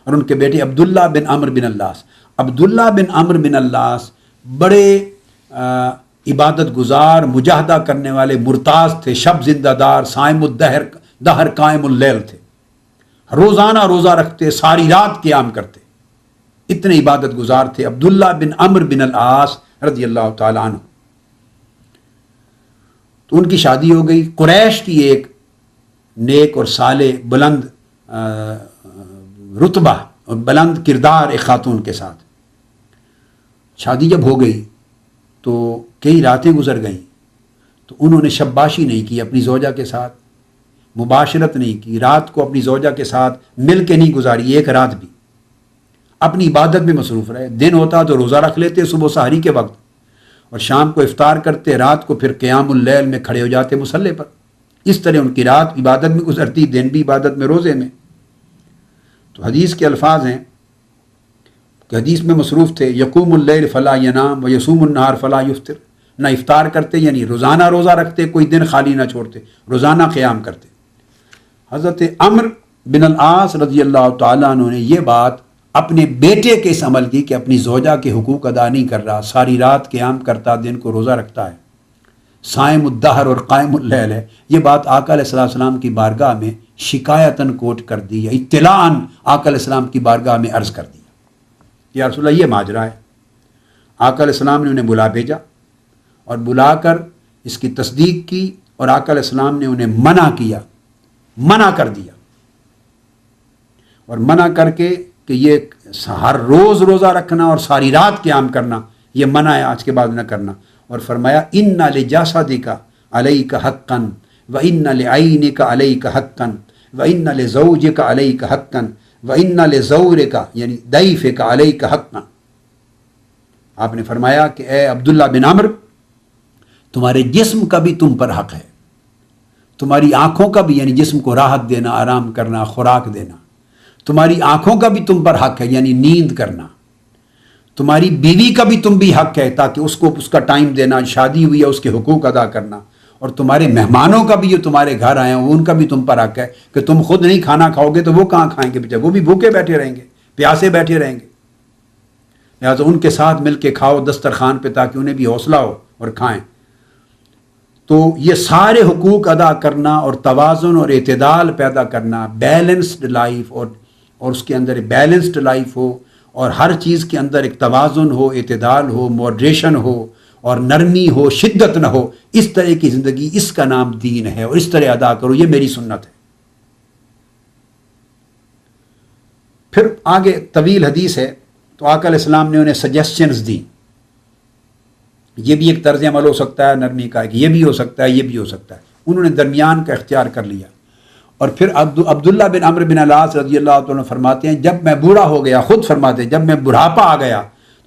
اور ان کے بیٹے عبداللہ بن عمرو بن العاص۔ عبداللہ بن عمرو بن العاص بڑے عبادت گزار، مجاہدہ کرنے والے مرتاز تھے، شب زندہ دار، صائم الدہر قائم اللیل تھے، روزانہ روزہ رکھتے، ساری رات قیام کرتے، اتنے عبادت گزار تھے عبداللہ بن عمرو بن العاص رضی اللہ تعالیٰ عنہ۔ تو ان کی شادی ہو گئی قریش کی ایک نیک اور صالح، بلند رتبہ اور بلند کردار ایک خاتون کے ساتھ۔ شادی جب ہو گئی تو کئی راتیں گزر گئیں، تو انہوں نے شباشی نہیں کی اپنی زوجہ کے ساتھ، مباشرت نہیں کی، رات کو اپنی زوجہ کے ساتھ مل کے نہیں گزاری ایک رات بھی، اپنی عبادت میں مصروف رہے۔ دن ہوتا تو روزہ رکھ لیتے صبح سحری کے وقت، اور شام کو افطار کرتے، رات کو پھر قیام اللیل میں کھڑے ہو جاتے مصلی پر۔ اس طرح ان کی رات عبادت میں گزرتی، دن بھی عبادت میں، روزے میں۔ تو حدیث کے الفاظ ہیں کہ حدیث میں مصروف تھے، یقوم اللیل فلا ینام و یصوم النہار فلا یفطر، نہ افطار کرتے یعنی روزانہ روزہ رکھتے، کوئی دن خالی نہ چھوڑتے، روزانہ قیام کرتے۔ حضرت عمرو بن العاص رضی اللہ تعالیٰ عنہ نے یہ بات اپنے بیٹے کے اس عمل کی کہ اپنی زوجہ کے حقوق ادا نہیں کر رہا، ساری رات قیام کرتا، دن کو روزہ رکھتا ہے، صائم الدہر اور قائم اللیل ہے، یہ بات آقا علیہ السلام کی بارگاہ میں شکایتاً کوٹ کر دی، یا اطلاعاً آقا علیہ السلام کی بارگاہ میں عرض کر دیا، یا رسول اللہ یہ ماجرا ہے۔ آقا علیہ السلام نے انہیں بلا بھیجا، اور بلا کر اس کی تصدیق کی، اور آقا علیہ السلام نے انہیں منع کر دیا، اور منع کر کے کہ یہ ہر روز روزہ رکھنا اور ساری رات قیام کرنا یہ منع ہے، آج کے بعد نہ کرنا، اور فرمایا اِنَّ لِجَسَدِكَ عَلَيْكَ حَقًّا وَإِنَّ لِعَيْنِكَ عَلَيْكَ حَقًّا وَإِنَّ لِزَوْجِكَ عَلَيْكَ حَقًّا وَإِنَّ لِزَوْرِكَ یعنی ضَيْفِكَ عَلَيْكَ حَقًّا۔ آپ نے فرمایا کہ اے عبداللہ بن عمرو، تمہارے جسم کا بھی تم پر حق ہے، تمہاری آنکھوں کا بھی یعنی جسم کو راحت دینا، آرام کرنا، خوراک دینا، تمہاری آنکھوں کا بھی تم پر حق ہے یعنی نیند کرنا، تمہاری بیوی کا بھی تم بھی حق ہے تاکہ اس کو اس کا ٹائم دینا، شادی ہوئی ہے اس کے حقوق ادا کرنا، اور تمہارے مہمانوں کا بھی جو تمہارے گھر آئے ہیں ان کا بھی تم پر حق ہے کہ تم خود نہیں کھانا کھاؤ گے تو وہ کہاں کھائیں گے بیچارے، وہ بھی بھوکے بیٹھے رہیں گے، پیاسے بیٹھے رہیں گے، لہٰذا ان کے ساتھ مل کے کھاؤ دسترخوان پہ تاکہ انہیں بھی حوصلہ ہو اور کھائیں۔ تو یہ سارے حقوق ادا کرنا اور توازن اور اعتدال پیدا کرنا، بیلنسڈ لائف، اور اس کے اندر بیلنسڈ لائف ہو، اور ہر چیز کے اندر ایک توازن ہو، اعتدال ہو، موڈریشن ہو، اور نرمی ہو، شدت نہ ہو، اس طرح کی زندگی، اس کا نام دین ہے، اور اس طرح ادا کرو، یہ میری سنت ہے۔ پھر آگے طویل حدیث ہے، تو آقا علیہ السلام نے انہیں سجیسشنز دی، یہ بھی ایک طرز عمل ہو سکتا ہے نرمی کا، کہ یہ بھی ہو سکتا ہے، یہ بھی ہو سکتا ہے، انہوں نے درمیان کا اختیار کر لیا۔ اور پھر عبداللہ بن عمرو بن العاص رضی اللہ عنہ فرماتے ہیں جب میں بوڑھا ہو گیا، خود فرماتے ہیں جب میں بڑھاپا آ گیا،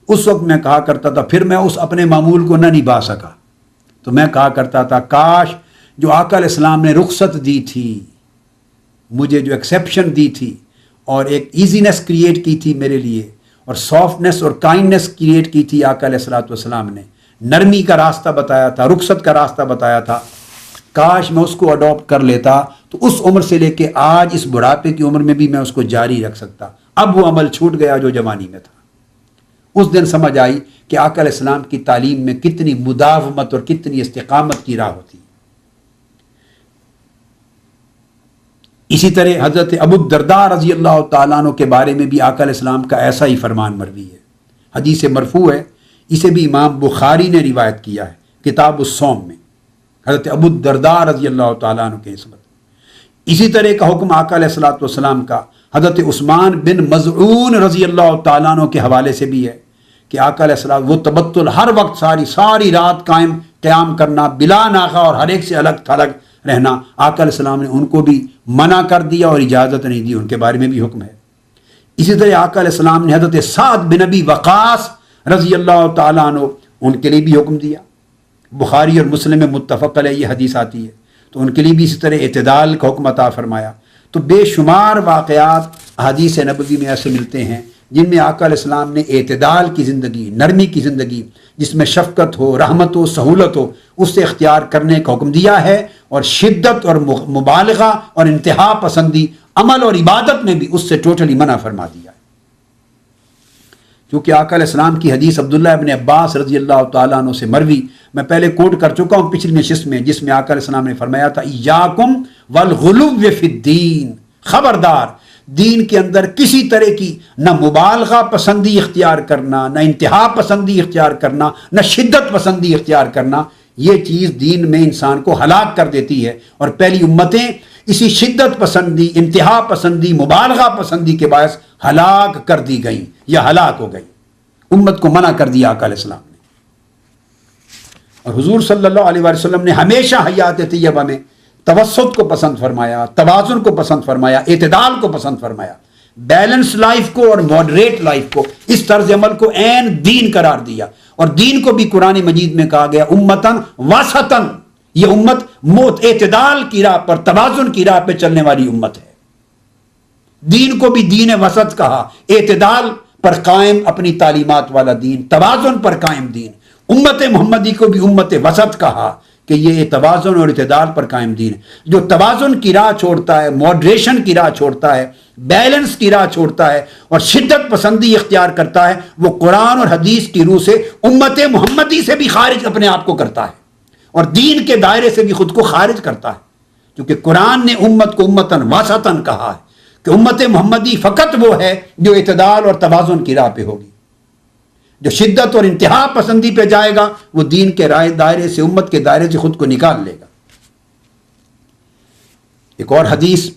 اس وقت میں کہا کرتا تھا، پھر میں اس اپنے معمول کو نہ نبھا سکا، تو میں کہا کرتا تھا کاش جو آقا علیہ السلام نے رخصت دی تھی، مجھے جو ایکسیپشن دی تھی، اور ایک ایزینس کریٹ کی تھی میرے لیے، اور سافٹنس اور کائنڈنس کریٹ کی تھی آقا علیہ السلام نے، نرمی کا راستہ بتایا تھا، رخصت کا راستہ بتایا تھا، کاش میں اس کو اڈاپٹ کر لیتا تو اس عمر سے لے کے آج اس بڑھاپے کی عمر میں بھی میں اس کو جاری رکھ سکتا۔ اب وہ عمل چھوٹ گیا جو جوانی میں تھا۔ اس دن سمجھ آئی کہ آقا علیہ السلام کی تعلیم میں کتنی مداومت اور کتنی استقامت کی راہ ہوتی۔ اسی طرح حضرت ابو الدرداء رضی اللہ تعالیٰ عنہ کے بارے میں بھی آقا علیہ السلام کا ایسا ہی فرمان مروی ہے، حدیث مرفوع ہے، اسے بھی امام بخاری نے روایت کیا ہے کتاب الصوم میں، حضرت ابو الدرداء رضی اللہ تعالیٰ عنہ کے نسبت۔ اسی طرح کا حکم آقا علیہ السلام کا حضرت عثمان بن مظعون رضی اللہ تعالیٰ عنہ کے حوالے سے بھی ہے کہ آقا علیہ السلام وہ تبتل ہر وقت ساری رات قیام کرنا، بلا ناغہ اور ہر ایک سے الگ تھلگ رہنا، آقا علیہ السلام نے ان کو بھی منع کر دیا اور اجازت نہیں دی، ان کے بارے میں بھی حکم ہے۔ اسی طرح آقا علیہ السلام نے حضرت سعد بن ابی وقاص رضی اللہ تعالیٰ عنہ ان کے لیے بھی حکم دیا، بخاری اور مسلم میں متفق علیہ یہ حدیث آتی ہے، تو ان کے لیے بھی اسی طرح اعتدال کا حکم عطا فرمایا۔ تو بے شمار واقعات حدیث نبوی میں ایسے ملتے ہیں جن میں آقا علیہ السلام نے اعتدال کی زندگی، نرمی کی زندگی، جس میں شفقت ہو، رحمت ہو، سہولت ہو، اس سے اختیار کرنے کا حکم دیا ہے، اور شدت اور مبالغہ اور انتہا پسندی عمل اور عبادت میں بھی اس سے ٹوٹلی منع فرما دیا ہے۔ کیونکہ آقا علیہ السلام کی حدیث عبداللہ ابن عباس رضی اللہ تعالیٰ عنہ سے مروی میں پہلے کوٹ کر چکا ہوں پچھلی نشست میں، جس میں آقا علیہ السلام نے فرمایا تھا ایاکم والغلو فی الدین، خبردار دین کے اندر کسی طرح کی نہ مبالغہ پسندی اختیار کرنا، نہ انتہا پسندی اختیار کرنا، نہ شدت پسندی اختیار کرنا، یہ چیز دین میں انسان کو ہلاک کر دیتی ہے۔ اور پہلی امتیں اسی شدت پسندی، انتہا پسندی، مبالغہ پسندی کے باعث ہلاک کر دی گئیں یا ہلاک ہو گئی۔ امت کو منع کر دیا آقا علیہ السلام نے۔ اور حضور صلی اللہ علیہ وآلہ وسلم نے ہمیشہ حیات طیبہ میں توسط کو پسند فرمایا، توازن کو پسند فرمایا، اعتدال کو پسند فرمایا، بیلنس لائف کو اور ماڈریٹ لائف کو، اس طرز عمل کو عین دین قرار دیا۔ اور دین کو بھی قرآن مجید میں کہا گیا امتن وسطن، یہ امت اعتدال کی راہ پر، توازن کی راہ پہ چلنے والی امت ہے۔ دین کو بھی دین وسط کہا، اعتدال پر قائم اپنی تعلیمات والا دین، توازن پر قائم دین۔ امت محمدی کو بھی امت وسط کہا کہ یہ توازن اور اعتدال پر قائم دین ہے۔ جو توازن کی راہ چھوڑتا ہے، ماڈریشن کی راہ چھوڑتا ہے، بیلنس کی راہ چھوڑتا ہے اور شدت پسندی اختیار کرتا ہے، وہ قرآن اور حدیث کی روح سے امت محمدی سے بھی خارج اپنے آپ کو کرتا ہے، اور دین کے دائرے سے بھی خود کو خارج کرتا ہے۔ کیونکہ قرآن نے امت کو امتن وسطن کہا ہے کہ امت محمدی فقط وہ ہے جو اعتدال اور توازن کی راہ پہ ہوگی۔ جو شدت اور انتہا پسندی پہ جائے گا وہ دین کے دائرے سے، امت کے دائرے سے خود کو نکال لے گا۔ ایک اور حدیث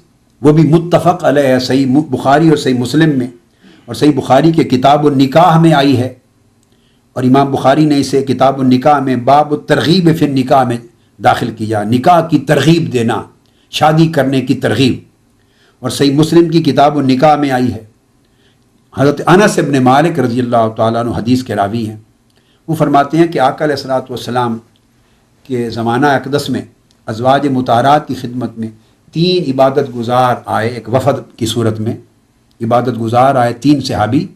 وہ بھی متفق علیہ ہے، صحیح بخاری اور صحیح مسلم میں، اور صحیح بخاری کے کتاب النکاح میں آئی ہے، اور امام بخاری نے اسے کتاب النکاح میں باب الترغیب فی النکاح میں داخل کیا، نکاح کی ترغیب دینا، شادی کرنے کی ترغیب۔ اور صحیح مسلم کی کتاب النکاح میں آئی ہے۔ حضرت انس ابن مالک رضی اللہ تعالیٰ عنہ حدیث کے راوی ہیں، وہ فرماتے ہیں کہ آقا علیہ الصلوۃ والسلام کے زمانہ اقدس میں ازواج مطہرات کی خدمت میں 3 عبادت گزار آئے، ایک وفد کی صورت میں عبادت گزار آئے، 3 صحابی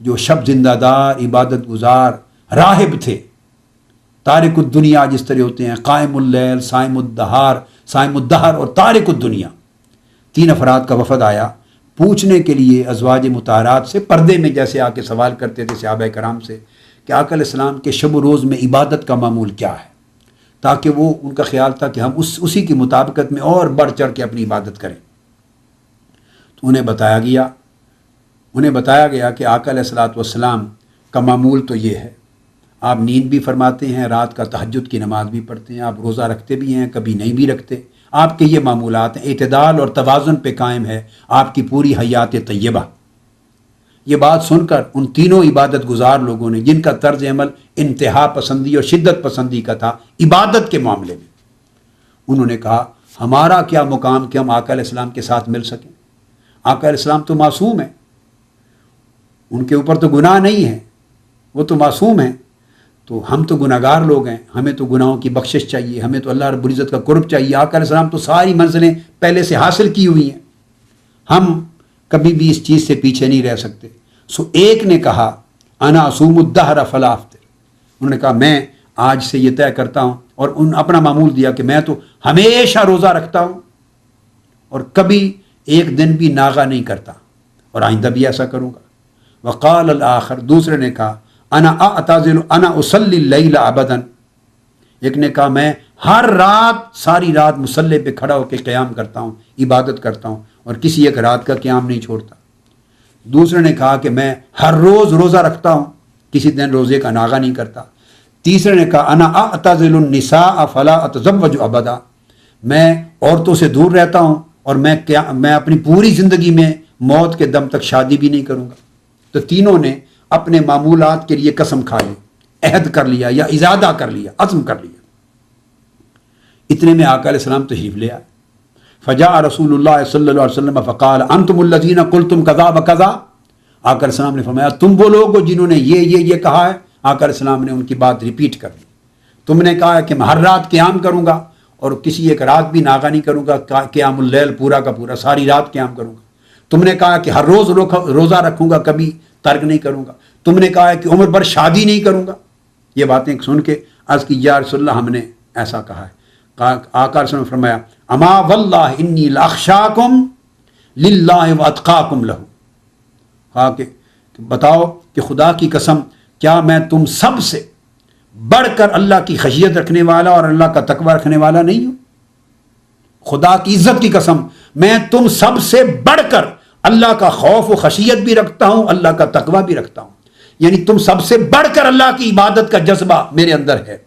جو شب زندہ دار، عبادت گزار، راہب تھے، تارک الدنیا جس طرح ہوتے ہیں، قائم اللیل، صائم الدہر اور تارک الدنیا، 3 افراد کا وفد آیا پوچھنے کے لیے ازواج مطہرات سے، پردے میں جیسے آ کے سوال کرتے تھے صحابہ کرام سے کہ آقا علیہ السلام کے شب و روز میں عبادت کا معمول کیا ہے، تاکہ وہ ان کا خیال تھا کہ ہم اسی کی مطابقت میں اور بڑھ چڑھ کے اپنی عبادت کریں۔ تو انہیں بتایا گیا کہ آقا علیہ الصلوۃ والسلام کا معمول تو یہ ہے، آپ نیند بھی فرماتے ہیں، رات کا تہجد کی نماز بھی پڑھتے ہیں، آپ روزہ رکھتے بھی ہیں، کبھی نہیں بھی رکھتے، آپ کے یہ معمولات ہیں، اعتدال اور توازن پہ قائم ہے آپ کی پوری حیات طیبہ۔ یہ بات سن کر ان تینوں عبادت گزار لوگوں نے، جن کا طرز عمل انتہا پسندی اور شدت پسندی کا تھا عبادت کے معاملے میں، انہوں نے کہا ہمارا کیا مقام کہ ہم آقا علیہ السلام کے ساتھ مل سکیں؟ آقا علیہ السلام تو معصوم ہیں، ان کے اوپر تو گناہ نہیں ہے، وہ تو معصوم ہیں، تو ہم تو گناہگار لوگ ہیں، ہمیں تو گناہوں کی بخشش چاہیے، ہمیں تو اللہ رب العزت کا قرب چاہیے۔ آقا علیہ السلام تو ساری منزلیں پہلے سے حاصل کی ہوئی ہیں، ہم کبھی بھی اس چیز سے پیچھے نہیں رہ سکتے۔ سو ایک نے کہا انا اصوم الدہر فلا افطر، انہوں نے کہا میں آج سے یہ طے کرتا ہوں، اور ان اپنا معمول دیا کہ میں تو ہمیشہ روزہ رکھتا ہوں اور کبھی ایک دن بھی ناغہ نہیں کرتا، اور آئندہ بھی ایسا کروں گا۔ وقال الآخر، دوسرے نے کہا انا اعتزل انا اصلی اللیل ابدا، ایک نے کہا میں ہر رات ساری رات مصلی پہ کھڑا ہو کے قیام کرتا ہوں، عبادت کرتا ہوں، اور کسی ایک رات کا قیام نہیں چھوڑتا۔ دوسرے نے کہا کہ میں ہر روز روزہ رکھتا ہوں، کسی دن روزے کا ناغہ نہیں کرتا۔ تیسرے نے کہا انا اعتزل النساء فلا اتزوج ابدا، میں عورتوں سے دور رہتا ہوں اور میں اپنی پوری زندگی میں موت کے دم تک شادی بھی نہیں کروں گا۔ تو تینوں نے اپنے معمولات کے لیے قسم کھا لی، عہد کر لیا یا ازادہ کر لیا، عزم کر لیا۔ اتنے میں آقا علیہ السلام تشریف لے آئے، فجاء رسول اللہ صلی اللہ علیہ وسلم فقال انتم الذین قلتم کذا وکذا، آقا علیہ السلام نے فرمایا تم وہ لوگ ہو جنہوں نے یہ کہا ہے۔ آقا علیہ السلام نے ان کی بات ریپیٹ کر دی، تم نے کہا ہے کہ میں ہر رات قیام کروں گا اور کسی ایک رات بھی ناغہ نہیں کروں گا، قیام اللیل پورا کا پورا ساری رات قیام کروں گا، تم نے کہا کہ ہر روز روزہ رکھوں گا، کبھی ترک نہیں کروں گا، تم نے کہا ہے کہ عمر پر شادی نہیں کروں گا۔ یہ باتیں سن کے عرض کی یا رسول اللہ ہم نے ایسا کہا ہے۔ آقا رسول نے فرمایا اما واللہ انی لاخشاکم للہ واتقاکم لہ، کہا کہ بتاؤ کہ خدا کی قسم کیا میں تم سب سے بڑھ کر اللہ کی خشیت رکھنے والا اور اللہ کا تقوی رکھنے والا نہیں ہوں؟ خدا کی عزت کی قسم میں تم سب سے بڑھ کر اللہ کا خوف و خشیت بھی رکھتا ہوں، اللہ کا تقوی بھی رکھتا ہوں، یعنی تم سب سے بڑھ کر اللہ کی عبادت کا جذبہ میرے اندر ہے۔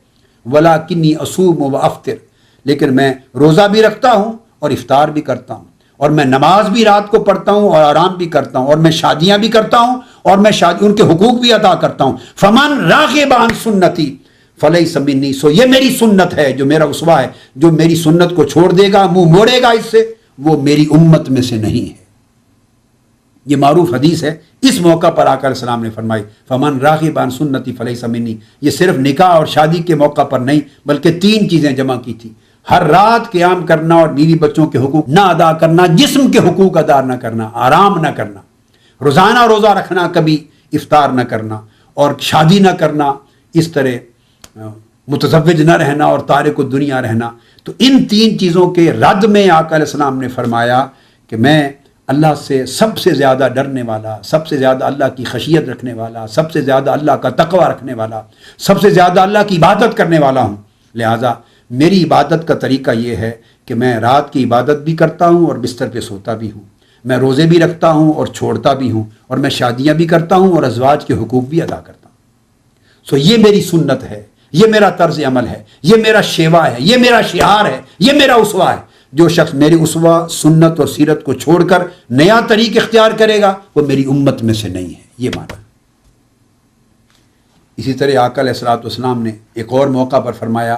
ولاکنی اصوم و افطر، لیکن میں روزہ بھی رکھتا ہوں اور افطار بھی کرتا ہوں، اور میں نماز بھی رات کو پڑھتا ہوں اور آرام بھی کرتا ہوں، اور میں شادیاں بھی کرتا ہوں اور میں ان کے حقوق بھی ادا کرتا ہوں۔ فمن راغب عن سنتی فلیس منی، سو یہ میری سنت ہے، جو میرا اسوہ ہے، جو میری سنت کو چھوڑ دے گا، منہ موڑے گا اس سے، وہ میری امت میں سے نہیں ہے۔ یہ معروف حدیث ہے۔ اس موقع پر آقا علیہ السلام نے فرمائی فمن راغب عن سنتی فلیس منی۔ یہ صرف نکاح اور شادی کے موقع پر نہیں بلکہ 3 چیزیں جمع کی تھی، ہر رات قیام کرنا اور بیوی بچوں کے حقوق نہ ادا کرنا، جسم کے حقوق ادا نہ کرنا، آرام نہ کرنا، روزانہ روزہ رکھنا، کبھی افطار نہ کرنا، اور شادی نہ کرنا، اس طرح متزوج نہ رہنا اور تارک الدنیا رہنا۔ تو ان 3 چیزوں کے رد میں آقا علیہ السلام نے فرمایا کہ میں اللہ سے سب سے زیادہ ڈرنے والا، سب سے زیادہ اللہ کی خشیت رکھنے والا، سب سے زیادہ اللہ کا تقوی رکھنے والا، سب سے زیادہ اللہ کی عبادت کرنے والا ہوں۔ لہٰذا میری عبادت کا طریقہ یہ ہے کہ میں رات کی عبادت بھی کرتا ہوں اور بستر پہ سوتا بھی ہوں، میں روزے بھی رکھتا ہوں اور چھوڑتا بھی ہوں، اور میں شادیاں بھی کرتا ہوں اور ازواج کے حقوق بھی ادا کرتا ہوں۔ سو یہ میری سنت ہے، یہ میرا طرز عمل ہے، یہ میرا شیوا ہے، یہ میرا شعار ہے، یہ میرا اسوہ ہے۔ جو شخص میری اسوہ سنت اور سیرت کو چھوڑ کر نیا طریق اختیار کرے گا وہ میری امت میں سے نہیں ہے، یہ معنی۔ اسی طرح آقا علیہ الصلوۃ والسلام نے ایک اور موقع پر فرمایا،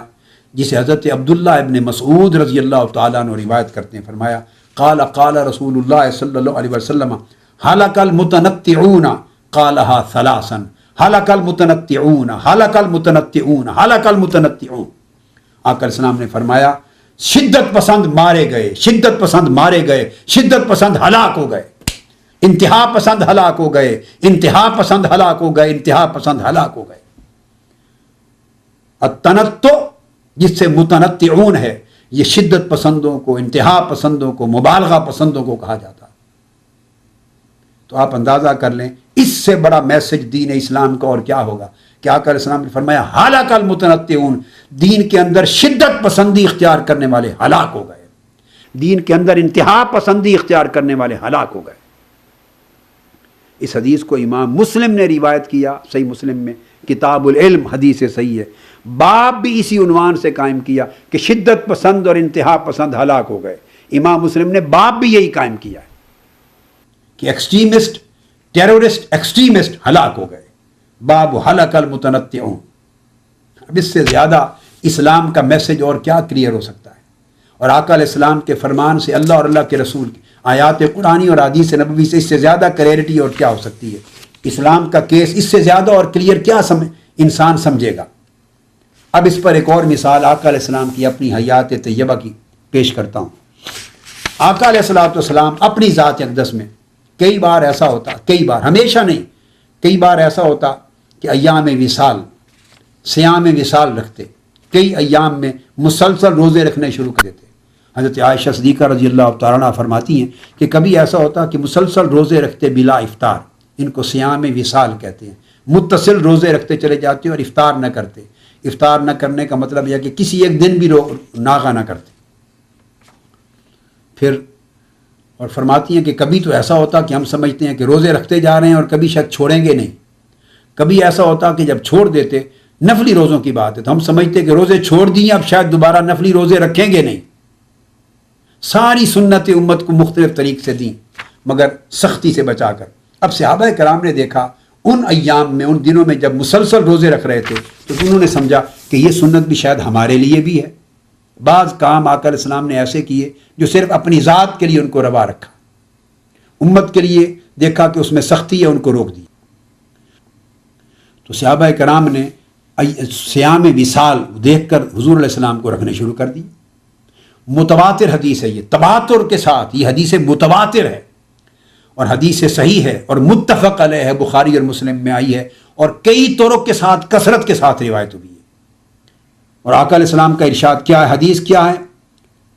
جسے حضرت عبداللہ ابن مسعود رضی اللہ تعالیٰ عنہ روایت کرتے ہیں، فرمایا قال قال رسول اللہ صلی اللہ علیہ وسلم ہلک المتنطعون قالها ثلاثا، ہلک المتنطعون، ہلک المتنطعون، ہلک المتنطعون۔ آقا علیہ السلام نے فرمایا شدت پسند مارے گئے، شدت پسند مارے گئے، شدت پسند ہلاک ہو گئے، انتہا پسند ہلاک ہو گئے، انتہا پسند ہلاک ہو گئے، انتہا پسند ہلاک ہو گئے۔ التنطع جس سے متنطعون ہے، یہ شدت پسندوں کو، انتہا پسندوں کو، مبالغہ پسندوں کو کہا جاتا۔ تو آپ اندازہ کر لیں اس سے بڑا میسج دین اسلام کا اور کیا ہوگا کہ آقا علیہ السلام نے فرمایا ہلاک المتنطعون، دین کے اندر شدت پسندی اختیار کرنے والے ہلاک ہو گئے، دین کے اندر انتہا پسندی اختیار کرنے والے ہلاک ہو گئے۔ اس حدیث کو امام مسلم نے روایت کیا، صحیح مسلم میں کتاب العلم حدیث صحیح ہے، باب بھی اسی عنوان سے قائم کیا کہ شدت پسند اور انتہا پسند ہلاک ہو گئے۔ امام مسلم نے باب بھی یہی قائم کیا ہے کہ ایکسٹریمسٹ، ٹیرورسٹ، ایکسٹریمسٹ ہلاک ہو گئے، باب ہلک المتنطعون۔ اب اس سے زیادہ اسلام کا میسج اور کیا کلیئر ہو سکتا ہے؟ اور آقا علیہ السلام کے فرمان سے، اللہ اور اللہ کے رسول کی آیات قرآنی اور حدیث نبوی سے اس سے زیادہ کلیئرٹی اور کیا ہو سکتی ہے؟ اسلام کا کیس اس سے زیادہ اور کلیئر کیا انسان سمجھے گا؟ اب اس پر ایک اور مثال آقا علیہ السلام کی اپنی حیات طیبہ کی پیش کرتا ہوں۔ آقا علیہ الصلوۃ والسلام اپنی ذات اقدس میں کئی بار ایسا ہوتا، کئی بار، ہمیشہ نہیں، کئی بار ایسا ہوتا کہ ایام وصال، صیام وصال رکھتے، کئی ایام میں مسلسل روزے رکھنے شروع کر دیتے۔ حضرت عائشہ صدیقہ رضی اللہ تعالیٰ عنہا فرماتی ہیں کہ کبھی ایسا ہوتا کہ مسلسل روزے رکھتے بلا افطار، ان کو صیام وصال کہتے ہیں، متصل روزے رکھتے چلے جاتے اور افطار نہ کرتے۔ افطار نہ کرنے کا مطلب یہ کہ کسی ایک دن بھی ناغہ نہ کرتے۔ پھر اور فرماتی ہیں کہ کبھی تو ایسا ہوتا کہ ہم سمجھتے ہیں کہ روزے رکھتے جا رہے ہیں اور کبھی شاید چھوڑیں گے نہیں۔ کبھی ایسا ہوتا کہ جب چھوڑ دیتے، نفلی روزوں کی بات ہے، تو ہم سمجھتے کہ روزے چھوڑ دیے، اب شاید دوبارہ نفلی روزے رکھیں گے نہیں۔ ساری سنت امت کو مختلف طریق سے دیں مگر سختی سے بچا کر۔ اب صحابہ کرام نے دیکھا ان ایام میں، ان دنوں میں جب مسلسل روزے رکھ رہے تھے تو انہوں نے سمجھا کہ یہ سنت بھی شاید ہمارے لیے بھی ہے۔ بعض کام آقا علیہ السلام نے ایسے کیے جو صرف اپنی ذات کے لیے ان کو روا رکھا، امت کے لیے دیکھا کہ اس میں سختی ہے، ان کو روک دی۔ تو صحابہ کرام نے صیام وصال دیکھ کر حضور علیہ السلام کو رکھنے شروع کر دی۔ متواتر حدیث ہے یہ، تواتر کے ساتھ، یہ حدیث متواتر ہے، اور حدیث صحیح ہے اور متفق علیہ ہے، بخاری اور مسلم میں آئی ہے اور کئی طرق کے ساتھ کثرت کے ساتھ روایت ہوئی ہے۔ اور آقا علیہ السلام کا ارشاد کیا ہے، حدیث کیا ہے؟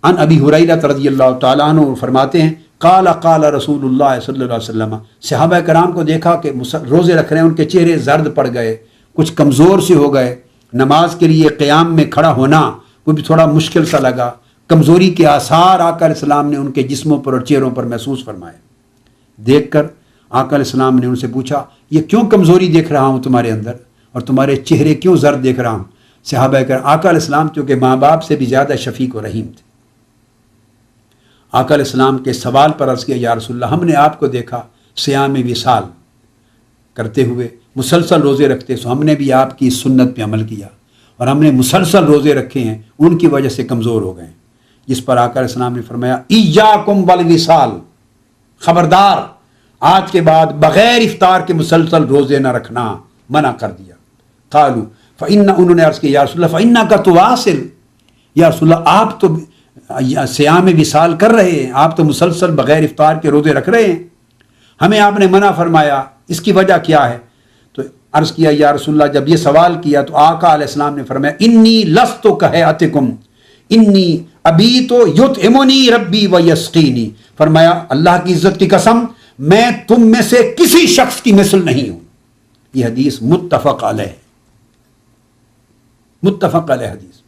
ان ابی ہریرہ رضی اللہ تعالیٰ عنہ فرماتے ہیں قال قال رسول اللہ صلی اللہ علیہ وسلم، صحابہ کرام کو دیکھا کہ روزے رکھ رہے ہیں، ان کے چہرے زرد پڑ گئے، کچھ کمزور سے ہو گئے، نماز کے لیے قیام میں کھڑا ہونا وہ بھی تھوڑا مشکل سا لگا، کمزوری کے آثار آقا علیہ السلام نے ان کے جسموں پر اور چہروں پر محسوس فرمائے۔ دیکھ کر آقا علیہ السلام نے ان سے پوچھا یہ کیوں کمزوری دیکھ رہا ہوں تمہارے اندر اور تمہارے چہرے کیوں زرد دیکھ رہا ہوں؟ صحابہ کرام آقا علیہ السلام چونکہ ماں باپ سے بھی زیادہ شفیق و رحیم تھے، آقا علیہ السلام کے سوال پر عرض کیا یا رسول اللہ ہم نے آپ کو دیکھا صیام وصال کرتے ہوئے، مسلسل روزے رکھتے، سو ہم نے بھی آپ کی سنت پہ عمل کیا اور ہم نے مسلسل روزے رکھے ہیں، ان کی وجہ سے کمزور ہو گئے ہیں۔ جس پر آقا علیہ السلام نے فرمایا ایاکم والوصال، خبردار آج کے بعد بغیر افطار کے مسلسل روزے نہ رکھنا، منع کر دیا۔ قالوا انہوں نے عرض کیا یا رسول اللہ فإنک تواصل، یا رسول اللہ آپ تو صیام وصال کر رہے ہیں، آپ تو مسلسل بغیر افطار کے روزے رکھ رہے ہیں، ہمیں آپ نے منع فرمایا، اس کی وجہ کیا ہے؟ تو عرض کیا یا رسول اللہ جب یہ سوال کیا تو آقا علیہ السلام نے فرمایا انی لست کہیاتکم انی ابیت یطعمنی ربی ویسقینی، فرمایا اللہ کی عزت کی قسم میں تم میں سے کسی شخص کی مثل نہیں ہوں۔ یہ حدیث متفق علیہ، متفق علیہ حدیث۔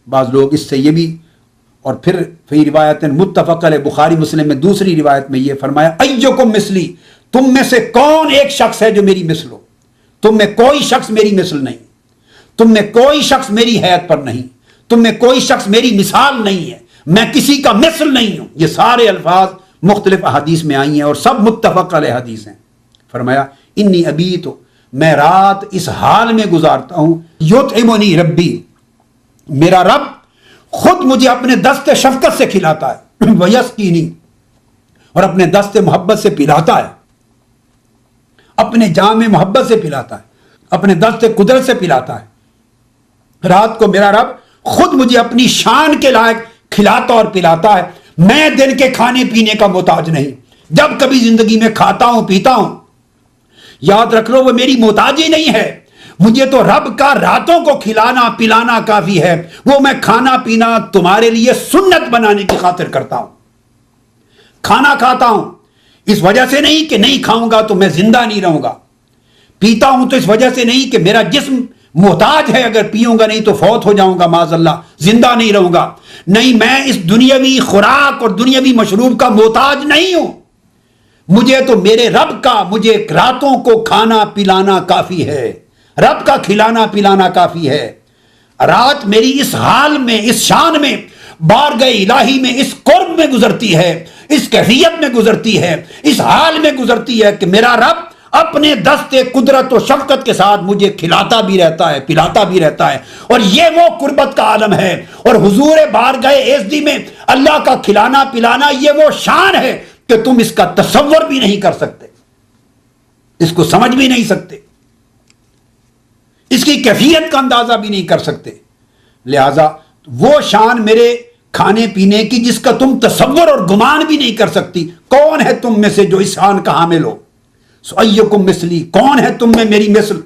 بعض لوگ اس سے یہ بھی، اور پھر فی روایت متفق علیہ بخاری مسلم میں دوسری روایت میں یہ فرمایا ایکم مثلی، تم میں سے کون ایک شخص ہے جو میری مثل ہو؟ تم میں کوئی شخص میری مثل نہیں، تم میں کوئی شخص میری حیت پر نہیں، تم میں کوئی شخص میری مثال نہیں ہے، میں کسی کا مثل نہیں ہوں۔ یہ سارے الفاظ مختلف احادیث میں آئی ہیں اور سب متفق علیہ حدیث ہیں۔ فرمایا انی ابیت، میں رات اس حال میں گزارتا ہوں، یطعمنی ربی، میرا رب خود مجھے اپنے دست شفقت سے کھلاتا ہے، ویسقینی، اور اپنے دست محبت سے پلاتا ہے، اپنے جام محبت سے پلاتا ہے، اپنے دست قدرت سے پلاتا ہے۔ رات کو میرا رب خود مجھے اپنی شان کے لائق کھلاتا اور پلاتا ہے، میں دن کے کھانے پینے کا محتاج نہیں، جب کبھی زندگی میں کھاتا ہوں پیتا ہوں، یاد رکھ لو وہ میری محتاجی نہیں ہے، مجھے تو رب کا راتوں کو کھلانا پلانا کافی ہے، وہ میں کھانا پینا تمہارے لیے سنت بنانے کی خاطر کرتا ہوں۔ کھانا کھاتا ہوں اس وجہ سے نہیں کہ نہیں کھاؤں گا تو میں زندہ نہیں رہوں گا، پیتا ہوں تو اس وجہ سے نہیں کہ میرا جسم محتاج ہے، اگر پیوں گا نہیں تو فوت ہو جاؤں گا معاذ اللہ، زندہ نہیں رہوں گا، نہیں، میں اس دنیاوی خوراک اور دنیاوی مشروب کا محتاج نہیں ہوں، مجھے تو میرے رب کا، مجھے راتوں کو کھانا پلانا کافی ہے، رب کا کھلانا پلانا کافی ہے۔ رات میری اس حال میں، اس شان میں، بارگاہ الہی میں، اس قرب میں گزرتی ہے، اس کیفیت میں گزرتی ہے، اس حال میں گزرتی ہے کہ میرا رب اپنے دست قدرت و شفقت کے ساتھ مجھے کھلاتا بھی رہتا ہے، پلاتا بھی رہتا ہے، اور یہ وہ قربت کا عالم ہے، اور حضور بارگاہ ایزدی میں اللہ کا کھلانا پلانا یہ وہ شان ہے کہ تم اس کا تصور بھی نہیں کر سکتے، اس کو سمجھ بھی نہیں سکتے، اس کی کیفیت کا اندازہ بھی نہیں کر سکتے۔ لہذا وہ شان میرے کھانے پینے کی جس کا تم تصور اور گمان بھی نہیں کر سکتی، کون ہے تم میں سے جو اس شان کا حامل ہو؟ سو ایکم مثلی، کون ہے تم میں میری مثل،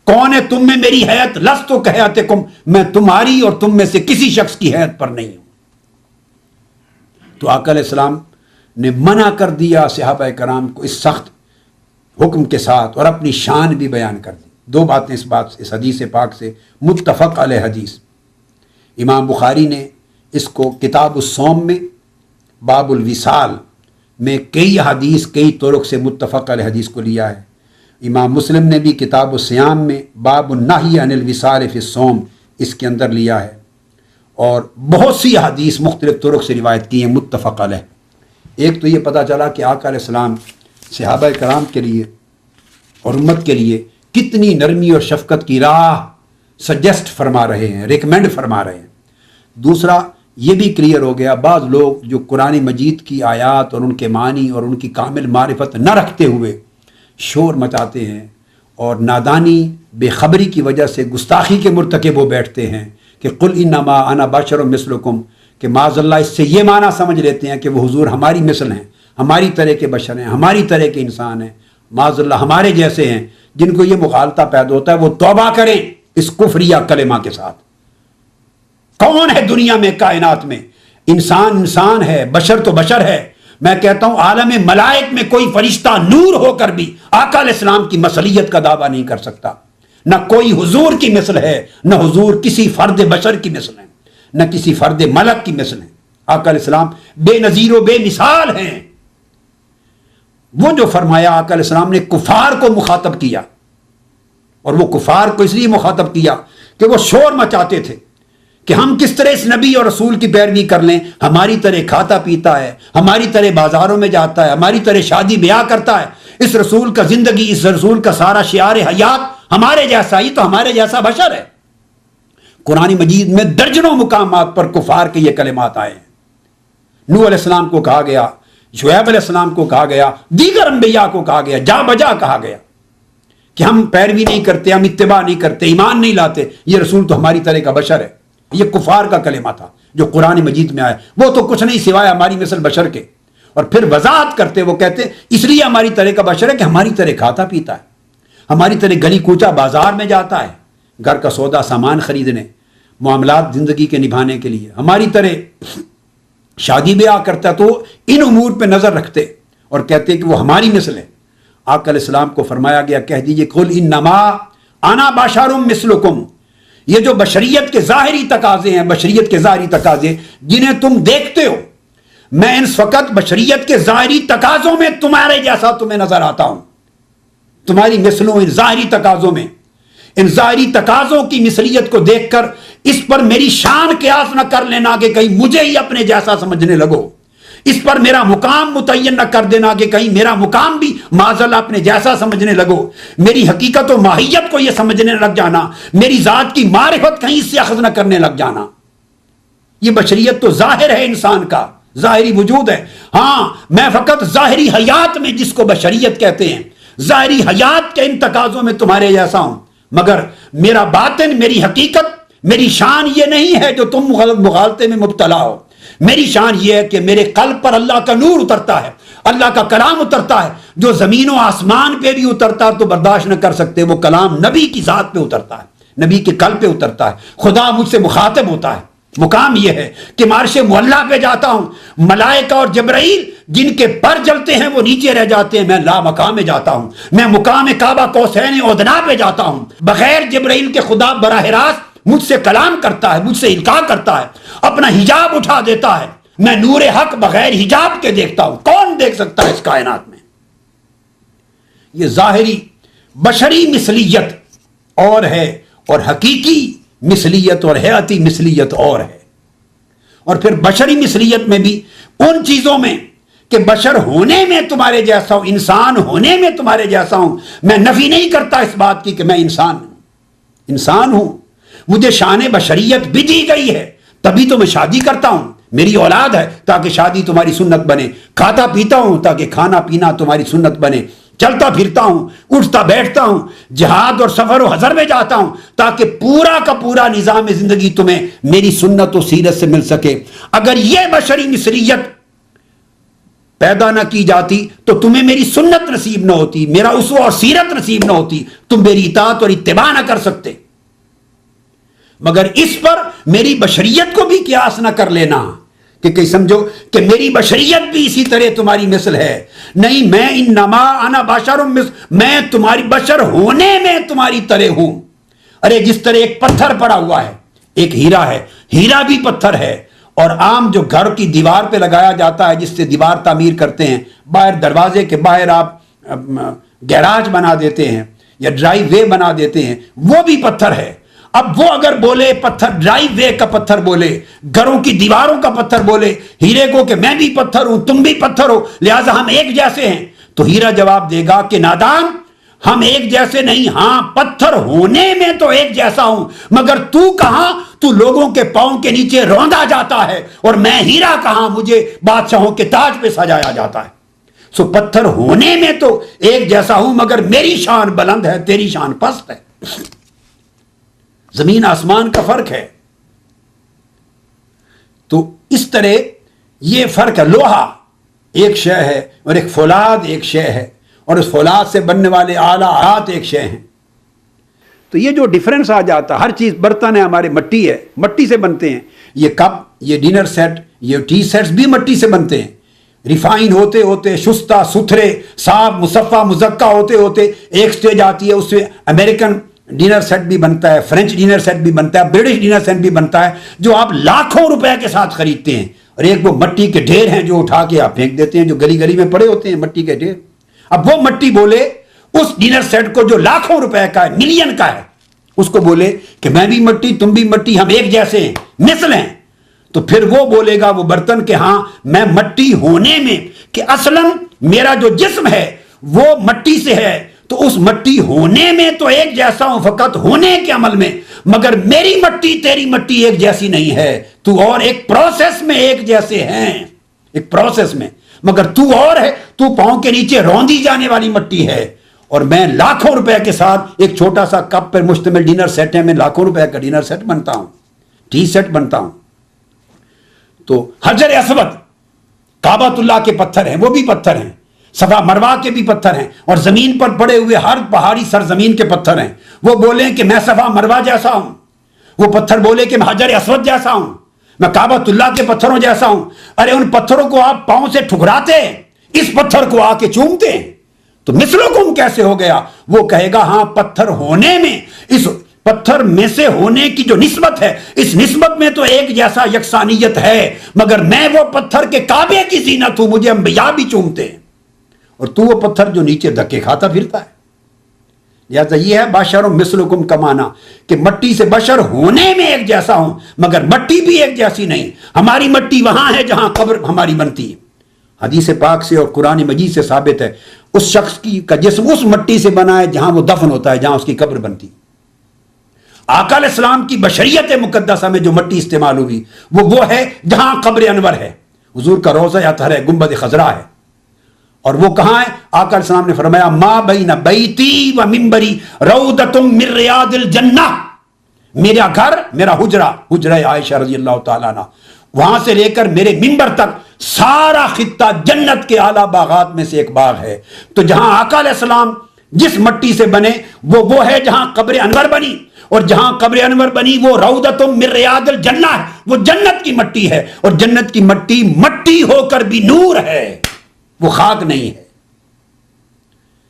کون ہے تم میں میری حیت؟ لست کہیاتکم، میں تمہاری اور تم میں سے کسی شخص کی حیت پر نہیں ہوں۔ تو آقا علیہ السلام نے منع کر دیا صحابہ کرام کو اس سخت حکم کے ساتھ، اور اپنی شان بھی بیان کر دی۔ دو باتیں اس حدیث پاک سے، متفق علیہ حدیث۔ امام بخاری نے اس کو کتاب الصوم میں باب الوصال میں کئی حدیث کئی طرق سے متفق علیہ حدیث کو لیا ہے۔ امام مسلم نے بھی کتاب الصیام میں باب النہی عن الوصال فی الصوم اس کے اندر لیا ہے، اور بہت سی حدیث مختلف طرق سے روایت کی ہیں متفق علیہ۔ ایک تو یہ پتہ چلا کہ آقا علیہ السلام صحابہ کرام کے لیے اور امت کے لیے کتنی نرمی اور شفقت کی راہ سجیسٹ فرما رہے ہیں، ریکمینڈ فرما رہے ہیں۔ دوسرا یہ بھی کلیئر ہو گیا، بعض لوگ جو قرآن مجید کی آیات اور ان کے معنی اور ان کی کامل معرفت نہ رکھتے ہوئے شور مچاتے ہیں اور نادانی بے خبری کی وجہ سے گستاخی کے مرتکب ہو بیٹھتے ہیں کہ قل انما انا بشر مثلکم، کہ معاذ اللہ اس سے یہ معنی سمجھ لیتے ہیں کہ وہ حضور ہماری مثل ہیں، ہماری طرح کے بشر ہیں، ہماری طرح کے انسان ہیں، معاذ اللہ ہمارے جیسے ہیں، جن کو یہ مغالطہ پیدا ہوتا ہے، وہ توبہ کریں اس کفریہ کلمہ کے ساتھ۔ کون ہے دنیا میں، کائنات میں؟ انسان ہے، بشر تو بشر ہے۔ میں کہتا ہوں عالم ملائک میں کوئی فرشتہ نور ہو کر بھی آقا علیہ السلام کی مثلیت کا دعویٰ نہیں کر سکتا۔ نہ کوئی حضور کی مثل ہے، نہ حضور کسی فرد بشر کی مثل ہے، نہ کسی فرد ملک کی مثل ہے۔ آقا علیہ السلام بے نظیر و بے مثال ہیں۔ وہ جو فرمایا آقا علیہ السلام نے کفار کو مخاطب کیا، اور وہ کفار کو اس لیے مخاطب کیا کہ وہ شور مچاتے تھے کہ ہم کس طرح اس نبی اور رسول کی پیروی کر لیں، ہماری طرح کھاتا پیتا ہے، ہماری طرح بازاروں میں جاتا ہے، ہماری طرح شادی بیاہ کرتا ہے، اس رسول کا زندگی، اس رسول کا سارا شعار حیات ہمارے جیسا ہی، تو ہمارے جیسا بشر ہے۔ قرآن مجید میں درجنوں مقامات پر کفار کے یہ کلمات آئے ہیں۔ نوح علیہ السلام کو کہا گیا، شعیب علیہ السلام کو کہا گیا، دیگر انبیاء کو کہا گیا، جا بجا کہا گیا کہ ہم پیروی نہیں کرتے، ہم اتباع نہیں کرتے، ایمان نہیں لاتے، یہ رسول تو ہماری طرح کا بشر ہے۔ یہ کفار کا کلمہ تھا جو قرآن مجید میں آیا، وہ تو کچھ نہیں سوائے ہماری مثل بشر کے۔ اور پھر وضاحت کرتے وہ کہتے اس لیے ہماری طرح کا بشر ہے کہ ہماری طرح کھاتا پیتا ہے، ہماری طرح گلی کوچا بازار میں جاتا ہے، گھر کا سودا سامان خریدنے، معاملات زندگی کے نبھانے کے لیے، ہماری طرح شادی بیاہ کرتا ہے، تو ان امور پہ نظر رکھتے اور کہتے کہ وہ ہماری مثل ہے۔ آقا علیہ السلام کو فرمایا گیا کہہ دیجئے قل انما انا بشر مثلکم، یہ جو بشریت کے ظاہری تقاضے ہیں، بشریت کے ظاہری تقاضے جنہیں تم دیکھتے ہو، میں اس وقت بشریت کے ظاہری تقاضوں میں تمہارے جیسا تمہیں نظر آتا ہوں، تمہاری مثلوں ان ظاہری تقاضوں میں، ان ظاہری تقاضوں کی مثلیت کو دیکھ کر اس پر میری شان قیاس نہ کر لینا کہ کہیں مجھے ہی اپنے جیسا سمجھنے لگو، اس پر میرا مقام متعین نہ کر دینا کہ کہیں میرا مقام بھی معاذاللہ اپنے جیسا سمجھنے لگو، میری حقیقت و ماہیت کو یہ سمجھنے لگ جانا، میری ذات کی معرفت کہیں اس سے اخذ نہ کرنے لگ جانا۔ یہ بشریت تو ظاہر ہے، انسان کا ظاہری وجود ہے۔ ہاں میں فقط ظاہری حیات میں، جس کو بشریت کہتے ہیں، ظاہری حیات کے ان تقاضوں میں تمہارے جیسا ہوں، مگر میرا باطن، میری حقیقت، میری شان یہ نہیں ہے جو تم مغالطے میں مبتلا ہو۔ میری شان یہ ہے کہ میرے قلب پر اللہ کا نور اترتا ہے، اللہ کا کلام اترتا ہے، جو زمین و آسمان پہ بھی اترتا تو برداشت نہ کر سکتے، وہ کلام نبی کی ذات پہ اترتا ہے، نبی کے قلب پہ اترتا ہے، خدا مجھ سے مخاطب ہوتا ہے۔ مقام یہ ہے کہ عرش معلیٰ پہ جاتا ہوں، ملائکہ اور جبرائیل جن کے پر جلتے ہیں وہ نیچے رہ جاتے ہیں، میں لا مقام میں جاتا ہوں، میں مقام کعبہ قوسین ادنیٰ پہ جاتا ہوں، بغیر جبرائیل کے خدا براہ راست مجھ سے کلام کرتا ہے، مجھ سے القاء کرتا ہے، اپنا حجاب اٹھا دیتا ہے، میں نور حق بغیر حجاب کے دیکھتا ہوں۔ کون دیکھ سکتا ہے اس کائنات میں؟ یہ ظاہری بشری مثلیت اور ہے، اور حقیقی مثلیت اور حیاتی مثلیت اور ہے۔ اور پھر بشری مثلیت میں بھی ان چیزوں میں کہ بشر ہونے میں تمہارے جیسا ہوں، انسان ہونے میں تمہارے جیسا ہوں، میں نفی نہیں کرتا اس بات کی کہ میں انسان ہوں، مجھے شان بشریت بھی دی گئی ہے، تبھی تو میں شادی کرتا ہوں، میری اولاد ہے تاکہ شادی تمہاری سنت بنے، کھاتا پیتا ہوں تاکہ کھانا پینا تمہاری سنت بنے، چلتا پھرتا ہوں، اٹھتا بیٹھتا ہوں، جہاد اور سفر و حضر میں جاتا ہوں تاکہ پورا کا پورا نظام زندگی تمہیں میری سنت و سیرت سے مل سکے۔ اگر یہ بشری مثلیت پیدا نہ کی جاتی تو تمہیں میری سنت نصیب نہ ہوتی، میرا اسوہ اور سیرت نصیب نہ ہوتی، تم میری اطاعت اور اتباع نہ کر سکتے۔ مگر اس پر میری بشریت کو بھی قیاس نہ کر لینا کہ کہیں سمجھو کہ میری بشریت بھی اسی طرح تمہاری مثل ہے، نہیں، میں انما انا بشر مثل، میں تمہاری بشر ہونے میں تمہاری طرح ہوں۔ ارے جس طرح ایک پتھر پڑا ہوا ہے، ایک ہیرا ہے، ہیرا بھی پتھر ہے، اور عام جو گھر کی دیوار پہ لگایا جاتا ہے، جس سے دیوار تعمیر کرتے ہیں، باہر دروازے کے باہر آپ گیراج بنا دیتے ہیں یا ڈرائی وے بنا دیتے ہیں، وہ بھی پتھر ہے۔ اب وہ اگر بولے پتھر، ڈرائی وے کا پتھر بولے، گھروں کی دیواروں کا پتھر بولے ہیرے کو کہ میں بھی پتھر ہوں، تم بھی پتھر ہو، لہٰذا ہم ایک جیسے ہیں، تو ہیرا جواب دے گا کہ نادان، ہم ایک جیسے نہیں، ہاں پتھر ہونے میں تو ایک جیسا ہوں، مگر تو کہاں، تو لوگوں کے پاؤں کے نیچے روندا جاتا ہے، اور میں ہیرا کہاں، مجھے بادشاہوں کے تاج پہ سجایا جاتا ہے۔ سو پتھر ہونے میں تو ایک جیسا ہوں، مگر میری شان بلند ہے، تیری شان پست ہے، زمین آسمان کا فرق ہے۔ تو اس طرح یہ فرق ہے۔ لوہا ایک شے ہے، اور ایک فولاد ایک شے ہے، اور اس فولاد سے بننے والے آلہ آلات ایک شے ہیں. تو یہ جو ڈیفرنس آ جاتا، ہر چیز، برتن ہے ہمارے مٹی ہے، مٹی سے بنتے ہیں، یہ کپ، یہ ڈنر سیٹ، یہ ٹی سیٹس بھی مٹی سے بنتے ہیں. ریفائن ہوتے ہوتے، شستہ ستھرے، صاف مصفہ مزکہ ہوتے ہوتے ایک سٹیج آتی ہے، اس سے امریکن ڈنر سیٹ بھی بنتا ہے، فرنچ ڈنر سیٹ بھی بنتا ہے، برٹش ڈنر سیٹ بھی بنتا ہے، جو آپ لاکھوں روپے کے ساتھ خریدتے ہیں. اور ایک وہ مٹی کے ڈھیر ہیں جو اٹھا کے آپ پھینک دیتے ہیں، جو گلی گلی میں پڑے ہوتے ہیں مٹی کے ڈھیر. اب وہ مٹی بولے اس ڈنر سیٹ کو جو لاکھوں روپے کا ہے، ملین کا ہے، اس کو بولے کہ میں بھی مٹی تم بھی مٹی، ہم ایک جیسے ہیں، مثل ہیں. تو پھر وہ بولے گا وہ برتن کہ ہاں میں مٹی ہونے میں، کہ اصلاً میرا جو جسم ہے وہ مٹی سے ہے، تو اس مٹی ہونے میں تو ایک جیسا ہوں، فقط ہونے کے عمل میں، مگر میری مٹی تیری مٹی ایک جیسی نہیں ہے. تو اور ایک پروسیس میں ایک جیسے ہیں، ایک پروسیس میں، مگر تو اور ہے، تو پاؤں کے نیچے روندی جانے والی مٹی ہے، اور میں لاکھوں روپے کے ساتھ ایک چھوٹا سا کپ پر مشتمل ڈنر سیٹ ہے، میں لاکھوں روپے کا ڈنر سیٹ بنتا ہوں، ٹی سیٹ بنتا ہوں. تو حجر اسود، کعبۃ اللہ کے پتھر ہیں، وہ بھی پتھر ہیں، صفا مروہ کے بھی پتھر ہیں، اور زمین پر پڑے ہوئے ہر پہاڑی سرزمین کے پتھر ہیں. وہ بولیں کہ میں صفا مروہ جیسا ہوں، وہ پتھر بولے کہ میں حجر اسود جیسا ہوں، میں کعبۃ اللہ کے پتھروں جیسا ہوں. ارے ان پتھروں کو آپ پاؤں سے ٹھکراتے ہیں، اس پتھر کو آ کے چومتے ہیں، تو مثلکم کیسے ہو گیا؟ وہ کہے گا ہاں پتھر ہونے میں، اس پتھر میں سے ہونے کی جو نسبت ہے، اس نسبت میں تو ایک جیسا یکسانیت ہے، مگر میں وہ پتھر کے کعبے کی زینت ہوں، مجھے انبیاء بھی چومتے ہیں، اور تو وہ پتھر جو نیچے دھکے کھاتا پھرتا ہے. لہٰذا یہ ہے بشر مثلکم کا معنی، کہ مٹی سے بشر ہونے میں ایک جیسا ہوں، مگر مٹی بھی ایک جیسی نہیں. ہماری مٹی وہاں ہے جہاں قبر ہماری بنتی ہے. حدیث پاک سے اور قرآن مجید سے ثابت ہے اس شخص کا جسم اس مٹی سے بنا ہے جہاں وہ دفن ہوتا ہے، جہاں اس کی قبر بنتی. آقا علیہ السلام کی بشریت مقدسہ میں جو مٹی استعمال ہوئی وہ ہے جہاں قبر انور ہے، حضور کا روضہ اطہر ہے، گنبد خضرا ہے. اور وہ کہاں ہے؟ آقا علیہ السلام نے فرمایا ما بین بیتی و منبری روضۃ من ریاض الجنہ، میرا گھر، میرا حجرہ عائشہ رضی اللہ تعالیٰ عنہ، وہاں سے لے کر میرے منبر تک سارا خطہ جنت کے اعلیٰ باغات میں سے ایک باغ ہے. تو جہاں آقا علیہ السلام جس مٹی سے بنے وہ ہے جہاں قبر انور بنی، اور جہاں قبر انور بنی وہ روضۃ من ریاض الجنہ ہے، وہ جنت کی مٹی ہے. اور جنت کی مٹی مٹی ہو کر بھی نور ہے، وہ خاک نہیں ہے.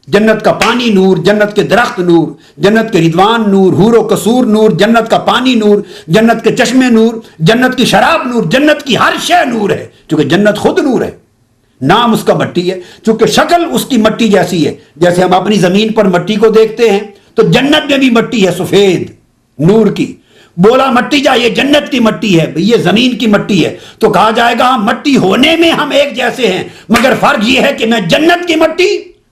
جنت کا پانی نور، جنت کے درخت نور، جنت کے رضوان نور، حور و قصور نور، جنت کا پانی نور، جنت کے چشمے نور، جنت کی شراب نور، جنت کی ہر شے نور ہے، چونکہ جنت خود نور ہے. نام اس کا مٹی ہے، چونکہ شکل اس کی مٹی جیسی ہے. جیسے ہم اپنی زمین پر مٹی کو دیکھتے ہیں تو جنت میں بھی مٹی ہے سفید نور کی. بولا مٹی جا یہ جنت کی مٹی ہے، یہ زمین کی مٹی ہے، تو کہا جائے گا مٹی ہونے میں ہم ایک جیسے ہیں، مگر فرق یہ ہے کہ میں جنت کی مٹی،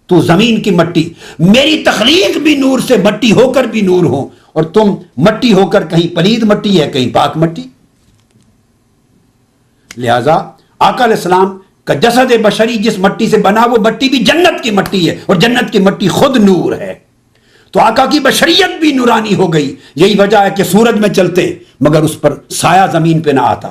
تو زمین کی مٹی، میری تخلیق بھی نور سے، مٹی ہو کر بھی نور ہو، اور تم مٹی ہو کر کہیں پلید مٹی ہے کہیں پاک مٹی. لہذا آقا علیہ السلام کا جسد بشری جس مٹی سے بنا وہ مٹی بھی جنت کی مٹی ہے، اور جنت کی مٹی خود نور ہے. تو آقا کی بشریت بھی نورانی ہو گئی. یہی وجہ ہے کہ سورج میں چلتے مگر اس پر سایہ زمین پہ نہ آتا.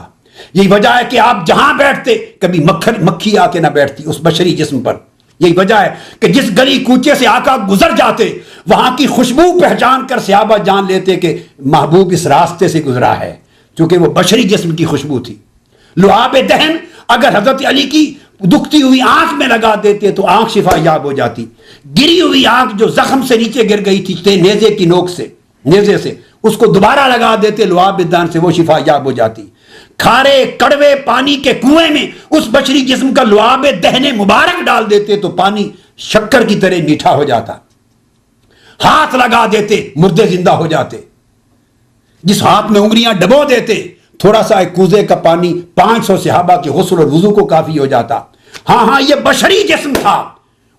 یہی وجہ ہے کہ آپ جہاں بیٹھتے کبھی مکھی آ کے نہ بیٹھتی اس بشری جسم پر. یہی وجہ ہے کہ جس گلی کوچے سے آقا گزر جاتے وہاں کی خوشبو پہچان کر صحابہ جان لیتے کہ محبوب اس راستے سے گزرا ہے، چونکہ وہ بشری جسم کی خوشبو تھی. لعاب دہن اگر حضرت علی کی دکھتی ہوئی آنکھ میں لگا دیتے تو آنکھ شفا یاب ہو جاتی. گری ہوئی آنکھ جو زخم سے نیچے گر گئی تھی نیزے کی نوک سے، نیزے سے، اس کو دوبارہ لگا دیتے لعاب دہن سے، وہ شفا یاب ہو جاتی. کھارے کڑوے پانی کے کنویں میں اس بشری جسم کا لعاب دہن مبارک ڈال دیتے تو پانی شکر کی طرح میٹھا ہو جاتا. ہاتھ لگا دیتے مردے زندہ ہو جاتے. جس ہاتھ میں انگلیاں ڈبو دیتے تھوڑا سا ایک کوزے کا پانی 500 صحابہ کے غسل اور وضو کو کافی ہو جاتا. ہاں یہ بشری جسم تھا،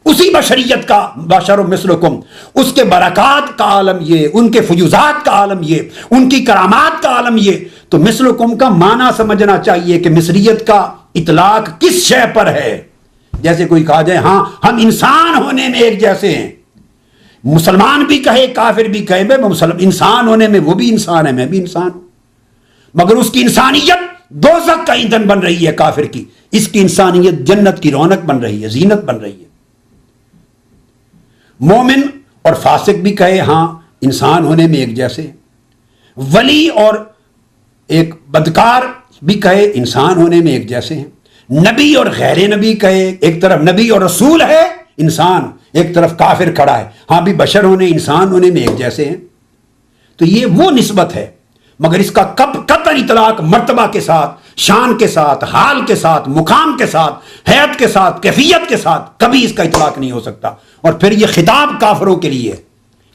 اسی بشریت کا بشر مثلکم، اس کے برکات کا عالم یہ، ان کے فیوزات کا عالم یہ، ان کی کرامات کا عالم یہ. تو مثلکم کا معنی سمجھنا چاہیے کہ مصریت کا اطلاق کس شے پر ہے. جیسے کوئی کہا جائے ہاں ہم انسان ہونے میں ایک جیسے ہیں، مسلمان بھی کہے کافر بھی کہے انسان ہونے میں وہ بھی انسان ہے میں بھی انسان ہوں، مگر اس کی انسانیت دوزخ کا ایندھن بن رہی ہے کافر کی. اس کی انسانیت جنت کی رونق بن رہی ہے، زینت بن رہی ہے۔ مومن اور فاسق بھی کہے ہاں انسان ہونے میں ایک جیسے ہیں، ولی اور ایک بدکار بھی کہے انسان ہونے میں ایک جیسے ہیں، نبی اور غیر نبی کہے، ایک طرف نبی اور رسول ہے انسان، ایک طرف کافر کھڑا ہے، ہاں بھی بشر ہونے انسان ہونے میں ایک جیسے ہیں۔ تو یہ وہ نسبت ہے، مگر اس کا قطعا اطلاق مرتبہ کے ساتھ، شان کے ساتھ، حال کے ساتھ، مقام کے ساتھ، حیت کے ساتھ، کیفیت کے ساتھ کبھی اس کا اطلاق نہیں ہو سکتا۔ اور پھر یہ خطاب کافروں کے لیے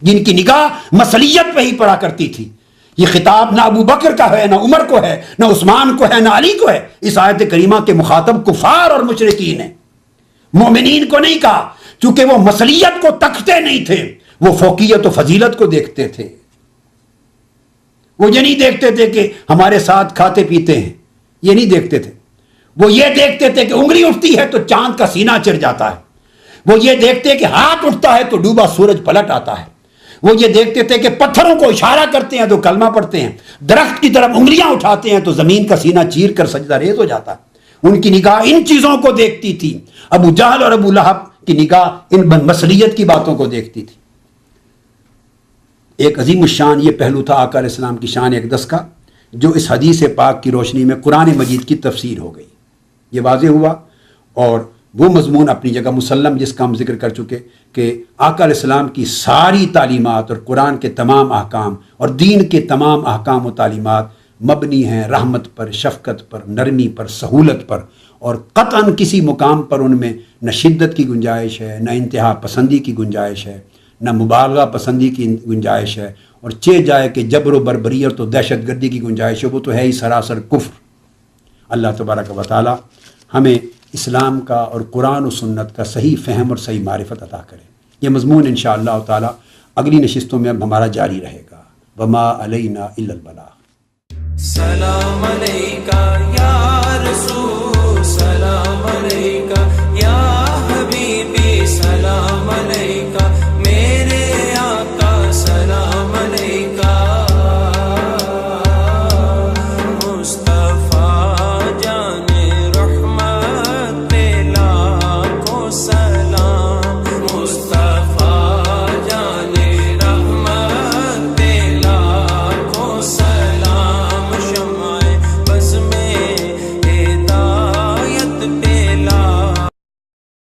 جن کی نگاہ مسلیت پہ ہی پڑا کرتی تھی، یہ خطاب نہ ابو بکر کا ہے، نہ عمر کو ہے، نہ عثمان کو ہے، نہ علی کو ہے۔ اس آیت کریمہ کے مخاطب کفار اور مشرکین ہیں، مومنین کو نہیں کہا، چونکہ وہ مسلیت کو تکتے نہیں تھے، وہ فوقیت و فضیلت کو دیکھتے تھے۔ وہ یہ نہیں دیکھتے تھے کہ ہمارے ساتھ کھاتے پیتے ہیں، یہ نہیں دیکھتے تھے۔ وہ یہ دیکھتے تھے کہ انگلی اٹھتی ہے تو چاند کا سینہ چڑھ جاتا ہے، وہ یہ دیکھتے کہ ہاتھ اٹھتا ہے تو ڈوبا سورج پلٹ آتا ہے، وہ یہ دیکھتے تھے کہ پتھروں کو اشارہ کرتے ہیں تو کلمہ پڑھتے ہیں، درخت کی طرف انگلیاں اٹھاتے ہیں تو زمین کا سینہ چیر کر سجدہ ریز ہو جاتا ہے۔ ان کی نگاہ ان چیزوں کو دیکھتی تھی۔ ابو جہل اور ابو لہب کی نگاہ ان مسلیت کی باتوں کو دیکھتی تھی۔ ایک عظیم الشان یہ پہلو تھا آقا علیہ السلام کی شان اقدس کا، جو اس حدیث پاک کی روشنی میں قرآن مجید کی تفسیر ہو گئی، یہ واضح ہوا۔ اور وہ مضمون اپنی جگہ مسلم جس کا ہم ذکر کر چکے کہ آقا علیہ السلام کی ساری تعلیمات اور قرآن کے تمام احکام اور دین کے تمام احکام و تعلیمات مبنی ہیں رحمت پر، شفقت پر، نرمی پر، سہولت پر، اور قطعاً کسی مقام پر ان میں نہ شدت کی گنجائش ہے، نہ انتہا پسندی کی گنجائش ہے، نہ مبالغہ پسندی کی گنجائش ہے، اور چہ جائے کہ جبر و بربریت و دہشت گردی کی گنجائش ہے، وہ تو ہے ہی سراسر کفر۔ اللہ تبارک و تعالی ہمیں اسلام کا اور قرآن و سنت کا صحیح فہم اور صحیح معرفت عطا کرے۔ یہ مضمون انشاءاللہ تعالی اگلی نشستوں میں اب ہمارا جاری رہے گا۔ وما علینا الا البلاغ۔ سلام علیکم